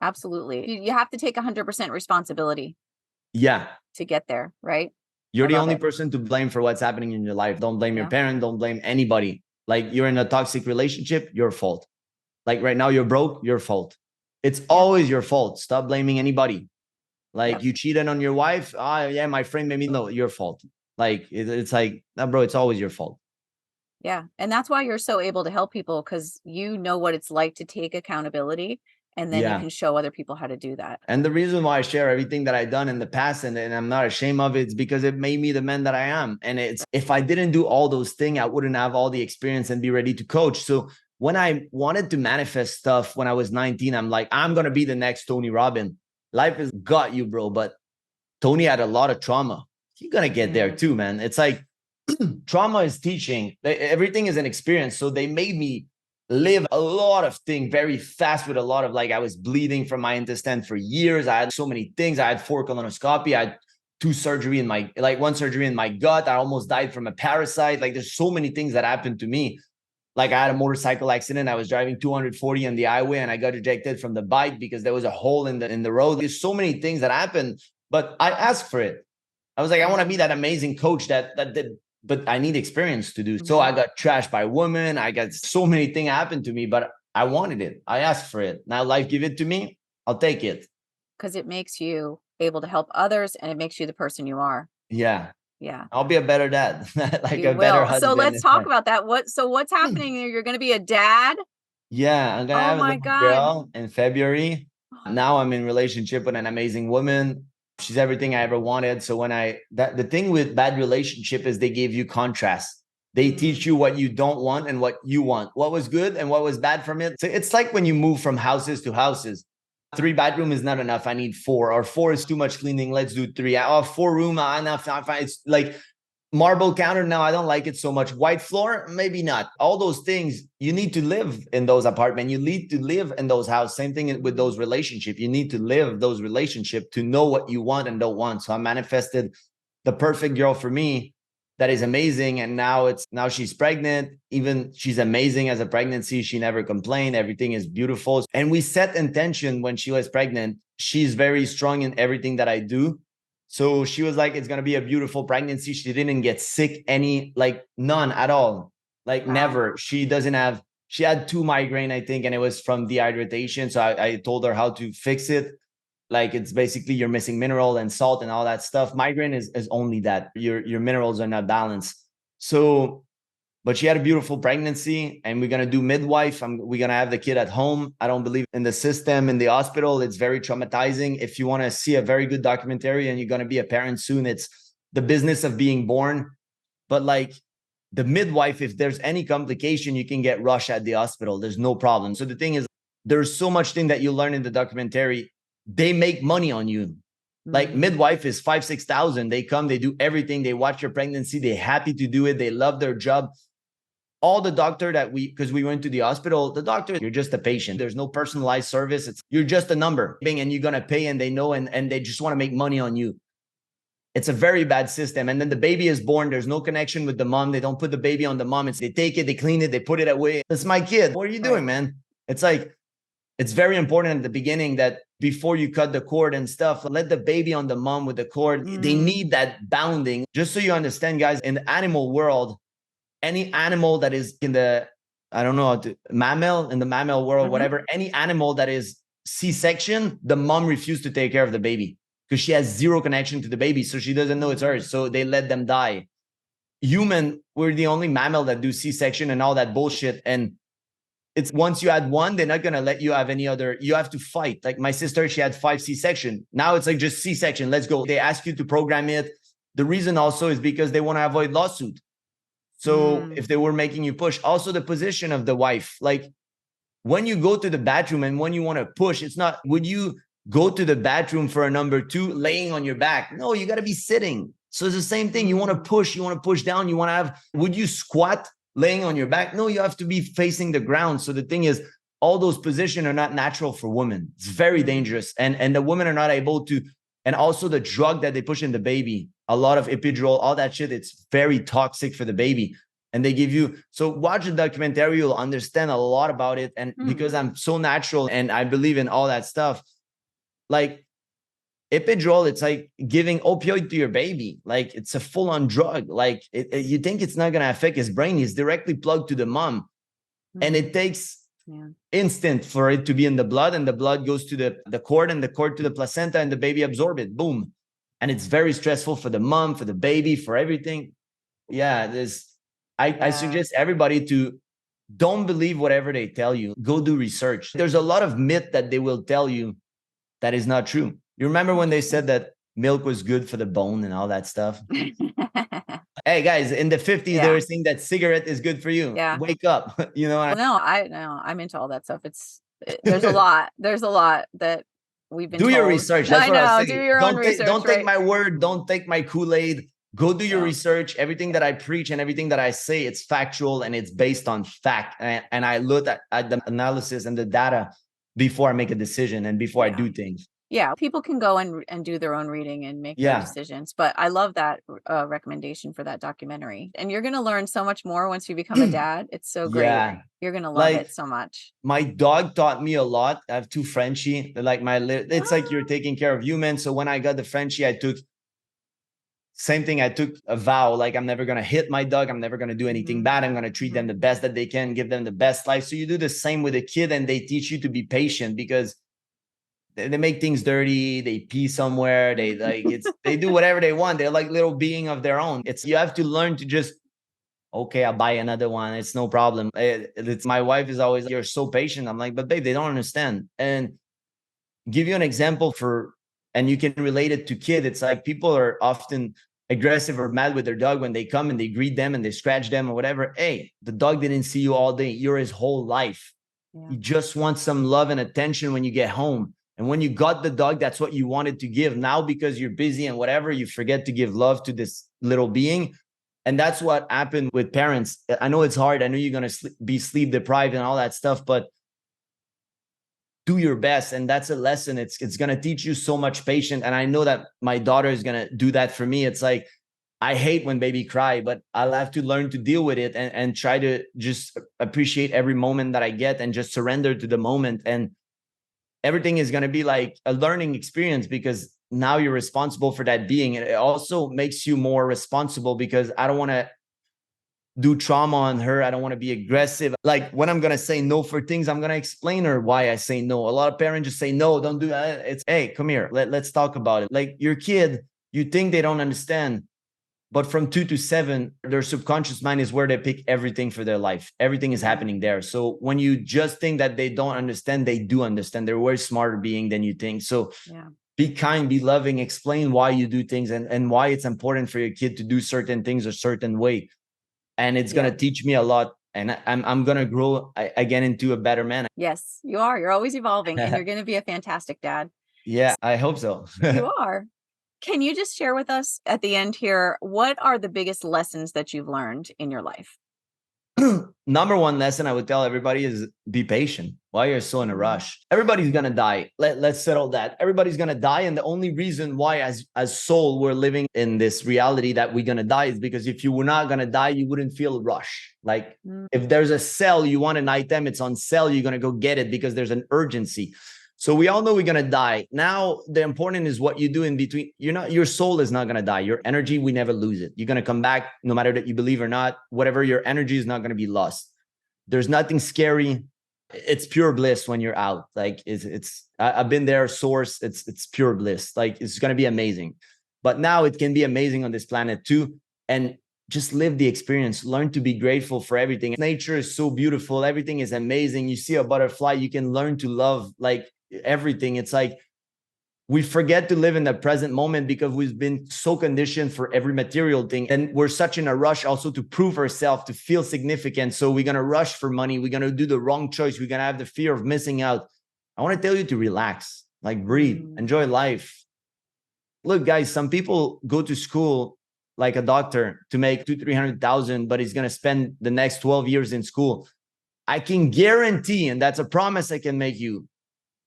Absolutely. You have to take 100% responsibility. Yeah. To get there, right? You're the only person to blame for what's happening in your life. Don't blame your parent. Don't blame anybody. Like you're in a toxic relationship, your fault. Like right now you're broke, your fault. It's always your fault. Stop blaming anybody. Like you cheated on your wife. My friend made me. No, your fault. Like it's like, bro, it's always your fault. Yeah. And that's why you're so able to help people, because you know what it's like to take accountability, and then you can show other people how to do that. And the reason why I share everything that I've done in the past and I'm not ashamed of it is because it made me the man that I am. And if I didn't do all those things, I wouldn't have all the experience and be ready to coach. So when I wanted to manifest stuff when I was 19, I'm like, I'm going to be the next Tony Robbins. Life has got you, bro. But Tony had a lot of trauma. You're going to get there too, man. It's like trauma is teaching. Everything is an experience. So they made me live a lot of things very fast with a lot of I was bleeding from my intestine for years. I had so many things. I had 4 colonoscopy. I had 2 surgery in my, 1 surgery in my gut. I almost died from a parasite. There's so many things that happened to me. I had a motorcycle accident. I was driving 240 on the highway and I got ejected from the bike because there was a hole in the road. There's so many things that happened, but I asked for it. I was like, I want to be that amazing coach that but I need experience to do. So I got trashed by women. I got so many things happen to me, but I wanted it. I asked for it. Now life give it to me. I'll take it. Because it makes you able to help others and it makes you the person you are. Yeah. Yeah. I'll be a better dad, like You a better will. So husband. let's talk about that. What's happening? You're going to be a dad? Yeah, I'm gonna Oh have a my little God. girl in February. Now I'm in relationship with an amazing woman. She's everything I ever wanted. So when the thing with bad relationship is they give you contrast. They teach you what you don't want and what you want, what was good and what was bad from it. So it's like when you move from houses to houses. 3 bedroom is not enough. I need 4, or 4 is too much cleaning. Let's do 3. Oh, 4 room, enough. It's like marble counter. No, I don't like it so much. White floor, maybe not. All those things, you need to live in those apartments. You need to live in those houses. Same thing with those relationships. You need to live those relationships to know what you want and don't want. So I manifested the perfect girl for me that is amazing. And now she's pregnant. Even she's amazing as a pregnancy. She never complained. Everything is beautiful. And we set intention when she was pregnant. She's very strong in everything that I do. So she was like, it's going to be a beautiful pregnancy. She didn't get sick none at all. Never. She had 2 migraine, I think, and it was from dehydration. So I told her how to fix it. Like, it's basically you're missing mineral and salt and all that stuff. Migraine is only that your minerals are not balanced. So, but she had a beautiful pregnancy, and we're going to do midwife. We're going to have the kid at home. I don't believe in the system, in the hospital. It's very traumatizing. If you want to see a very good documentary and you're going to be a parent soon, it's The Business of Being Born. But like the midwife, if there's any complication, you can get rushed at the hospital. There's no problem. So the thing is, there's so much thing that you learn in the documentary. They make money on you. Like midwife is 5,000-6,000. They come, they do everything. They watch your pregnancy. They're happy to do it. They love their job. All the doctor because we went to the hospital, the doctor, you're just a patient. There's no personalized service. You're just a number, and you're going to pay, and they know, and they just want to make money on you. It's a very bad system. And then the baby is born. There's no connection with the mom. They don't put the baby on the mom. They take it, they clean it, they put it away. That's my kid. What are you doing, man? It's like, it's very important at the beginning that before you cut the cord and stuff, let the baby on the mom with the cord. They need that bounding. Just so you understand, guys, in the animal world, any animal that is in the, I don't know, mammal, in the mammal world, whatever, any animal that is C-section, the mom refused to take care of the baby because she has zero connection to the baby. So she doesn't know it's hers. So they let them die. Human, we're the only mammal that do C-section and all that bullshit. And it's once you had one, they're not going to let you have any other. You have to fight. Like my sister, she had 5 C-section. Now it's like just C-section. Let's go. They ask you to program it. The reason also is because they want to avoid lawsuit. So if they were making you push, also the position of the wife, like when you go to the bathroom and when you want to push, it's not, would you go to the bathroom for a number 2 laying on your back? No, you got to be sitting. So it's the same thing. You want to push down. You want to have, would you squat laying on your back? No, you have to be facing the ground. So the thing is, all those positions are not natural for women. It's very dangerous. And the women are not able to, and also the drug that they push in the baby, a lot of epidural, all that shit, it's very toxic for the baby. And they give you, so watch the documentary, you'll understand a lot about it. And because I'm so natural and I believe in all that stuff, like epidural, it's like giving opioid to your baby. Like it's a full-on drug. Like you think it's not going to affect his brain. He's directly plugged to the mom. And it takes instant for it to be in the blood, and the blood goes to the cord, and the cord to the placenta, and the baby absorb it. Boom. And it's very stressful for the mom, for the baby, for everything. Yeah, I suggest everybody to don't believe whatever they tell you. Go do research. There's a lot of myth that they will tell you that is not true. You remember when they said that milk was good for the bone and all that stuff? Hey guys, in the 50s, they were saying that cigarette is good for you. Yeah. Wake up. You know. I'm into all that stuff. There's a lot that we've been told. Your research. That's what I was saying. Do your own research. Don't take my word. Don't take my Kool-Aid. Go do your research. Everything that I preach and everything that I say, it's factual and it's based on fact. And I look at the analysis and the data before I make a decision and before I do things. Yeah, people can go and do their own reading and make their decisions. But I love that recommendation for that documentary. And you're going to learn so much more once you become a dad. It's so great. Yeah. You're going to love it so much. My dog taught me a lot. I have 2 Frenchie. They're like it's like you're taking care of humans. So when I got the Frenchie, I took Same thing. I took a vow, like I'm never going to hit my dog. I'm never going to do anything bad. I'm going to treat them the best that they can, give them the best life. So you do the same with a kid, and they teach you to be patient because they make things dirty. They pee somewhere. They do whatever they want. They're like little being of their own. You have to learn to just, okay, I'll buy another one. It's no problem. It's my wife is always, you're so patient. I'm like, but babe, they don't understand. And give you an example and you can relate it to kid. It's like people are often aggressive or mad with their dog when they come and they greet them and they scratch them or whatever. Hey, the dog didn't see you all day. You're his whole life. Yeah. You just want some love and attention when you get home. And when you got the dog, that's what you wanted to give. Now, because you're busy and whatever, you forget to give love to this little being. And that's what happened with parents. I know it's hard. I know you're going to be sleep deprived and all that stuff, but do your best. And that's a lesson. It's going to teach you so much patience. And I know that my daughter is going to do that for me. It's like, I hate when baby cry, but I'll have to learn to deal with it and try to just appreciate every moment that I get and just surrender to the moment. And everything is going to be like a learning experience because now you're responsible for that being. And it also makes you more responsible because I don't want to do trauma on her. I don't want to be aggressive. Like when I'm going to say no for things, I'm going to explain her why I say no. A lot of parents just say, no, don't do that. It's, hey, come here. Let's talk about it. Like your kid, you think they don't understand, but from 2 to 7, their subconscious mind is where they pick everything for their life. Everything is happening there. So when you just think that they don't understand, they do understand. They're a way smarter being than you think. So be kind, be loving, explain why you do things and why it's important for your kid to do certain things a certain way. And it's going to teach me a lot. And I'm going to grow again into a better man. Yes, you are. You're always evolving and you're going to be a fantastic dad. Yeah, I hope so. You are. Can you just share with us at the end here, what are the biggest lessons that you've learned in your life? Number one lesson I would tell everybody is be patient. Why you're so in a rush? Everybody's going to die. Let's settle that. Everybody's going to die. And the only reason why as soul, we're living in this reality that we're going to die is because if you were not going to die, you wouldn't feel a rush. Like if there's a cell, you want an item, it's on sale, you're going to go get it because there's an urgency. So we all know we're going to die. Now, the important is what you do in between. Your soul is not going to die. Your energy, we never lose it. You're going to come back no matter that you believe or not. Whatever your energy is not going to be lost. There's nothing scary. It's pure bliss when you're out. Like I've been there, source. It's pure bliss. Like it's going to be amazing. But now it can be amazing on this planet too. And just live the experience. Learn to be grateful for everything. Nature is so beautiful. Everything is amazing. You see a butterfly, you can learn to love like everything. It's like we forget to live in the present moment because we've been so conditioned for every material thing. And we're such in a rush also to prove ourselves, to feel significant. So we're going to rush for money. We're going to do the wrong choice. We're going to have the fear of missing out. I want to tell you to relax, like breathe, enjoy life. Look, guys, some people go to school like a doctor to make 200,000-300,000, but he's going to spend the next 12 years in school. I can guarantee, and that's a promise I can make you,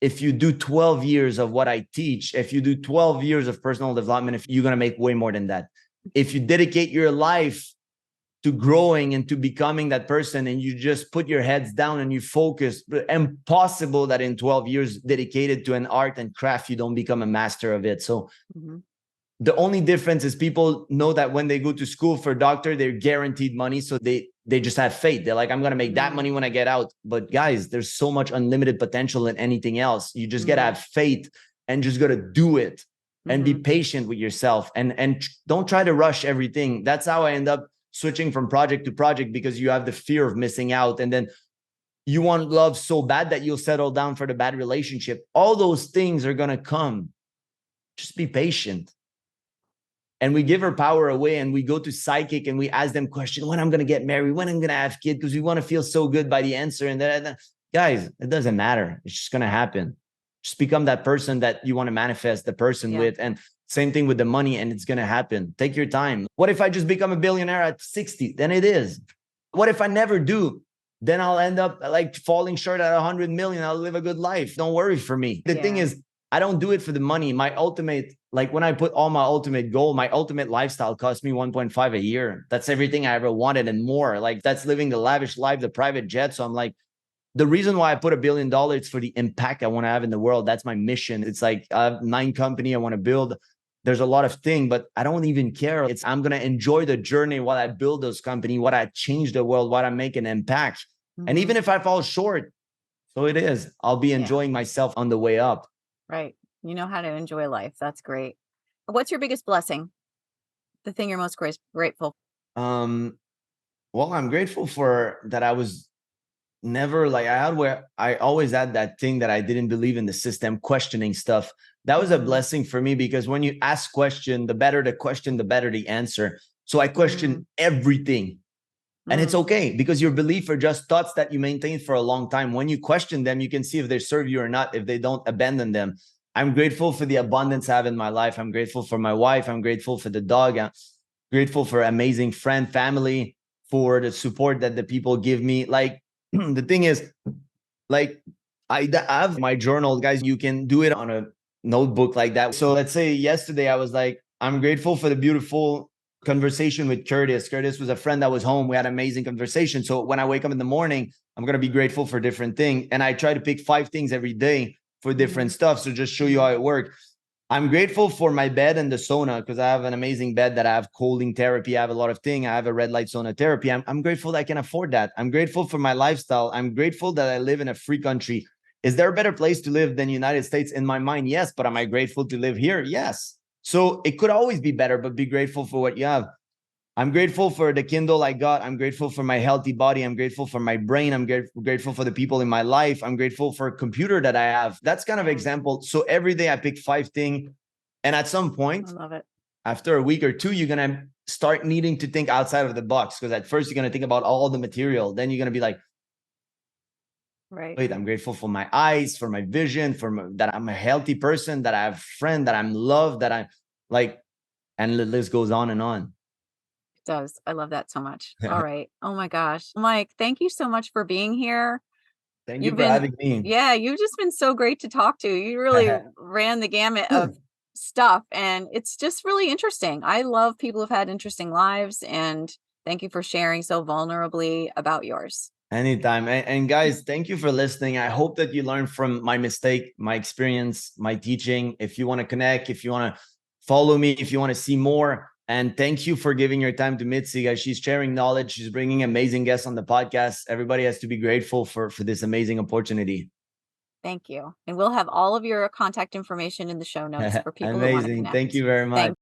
if you do 12 years of what I teach, if you do 12 years of personal development, if you're going to make way more than that. If you dedicate your life to growing and to becoming that person and you just put your heads down and you focus, impossible that in 12 years dedicated to an art and craft, you don't become a master of it. So the only difference is people know that when they go to school for a doctor, they're guaranteed money. So they just have faith. They're like, I'm going to make that money when I get out. But guys, there's so much unlimited potential in anything else. You just got to have faith and just got to do it and be patient with yourself and don't try to rush everything. That's how I end up switching from project to project because you have the fear of missing out. And then you want love so bad that you'll settle down for the bad relationship. All those things are going to come. Just be patient. And we give our power away and we go to psychic and we ask them questions, when I'm going to get married, when I'm going to have kids, because we want to feel so good by the answer. And then, guys, it doesn't matter. It's just going to happen. Just become that person that you want to manifest the person with. And same thing with the money, and it's going to happen. Take your time. What if I just become a billionaire at 60? Then it is. What if I never do? Then I'll end up like falling short at 100 million. I'll live a good life. Don't worry for me. The thing is, I don't do it for the money. My ultimate, like when I put all my ultimate goal, my ultimate lifestyle cost me 1.5 a year. That's everything I ever wanted and more. Like that's living the lavish life, the private jet. So I'm like, the reason why I put $1 billion is for the impact I want to have in the world. That's my mission. It's like I have 9 companies I want to build. there's a lot of things, but I don't even care. I'm going to enjoy the journey while I build those company, what I change the world, what I make an impact. And even if I fall short, so it is, I'll be enjoying myself on the way up. Right. You know how to enjoy life. That's great. What's your biggest blessing? The thing you're most grateful? Well, I'm grateful for that. I was never like, I always had that thing that I didn't believe in the system, questioning stuff. That was a blessing for me, because when you ask question, the better the question, the better the answer. So I question everything. And it's okay, because your belief are just thoughts that you maintain for a long time. When you question them, you can see if they serve you or not. If they don't, abandon them. I'm grateful for the abundance I have in my life. I'm grateful for my wife. I'm grateful for the dog. I'm grateful for amazing friend, family, for the support that the people give me. Like, the thing is, like, I have my journal, guys. You can do it on a notebook like that. So let's say yesterday I was like, I'm grateful for the beautiful conversation with Curtis. Curtis was a friend that was home. We had an amazing conversation. So when I wake up in the morning, I'm going to be grateful for different things. And I try to pick 5 things every day for different stuff. So just show you how it works. I'm grateful for my bed and the sauna, because I have an amazing bed that I have cooling therapy. I have a lot of things. I have a red light sauna therapy. I'm grateful that I can afford that. I'm grateful for my lifestyle. I'm grateful that I live in a free country. Is there a better place to live than United States? In my mind, yes. But am I grateful to live here? Yes. So it could always be better, but be grateful for what you have. I'm grateful for the Kindle I got. I'm grateful for my healthy body. I'm grateful for my brain. I'm grateful for the people in my life. I'm grateful for a computer that I have. That's kind of example. So every day I pick 5 things. And at some point, I love it. After a week or two, you're going to start needing to think outside of the box. Because at first you're going to think about all the material. Then you're going to be like, right. Wait, I'm grateful for my eyes, for my vision, that I'm a healthy person, that I have friends, that I'm loved, that I'm like, and the list goes on and on. Does. I love that so much. All right. Oh my gosh. Mike, thank you so much for being here. Thank you You've for been, having me. yeah, you've just been so great to talk to. You really ran the gamut of stuff, and it's just really interesting. I love people who've had interesting lives, and thank you for sharing so vulnerably about yours. Anytime. And guys, thank you for listening. I hope that you learned from my mistake, my experience, my teaching. If you want to connect, if you want to follow me, if you want to see more. And thank you for giving your time to Mitzi, guys. She's sharing knowledge. She's bringing amazing guests on the podcast. Everybody has to be grateful for this amazing opportunity. Thank you. And we'll have all of your contact information in the show notes for people who want to Amazing. connect. Thank you very much. Thank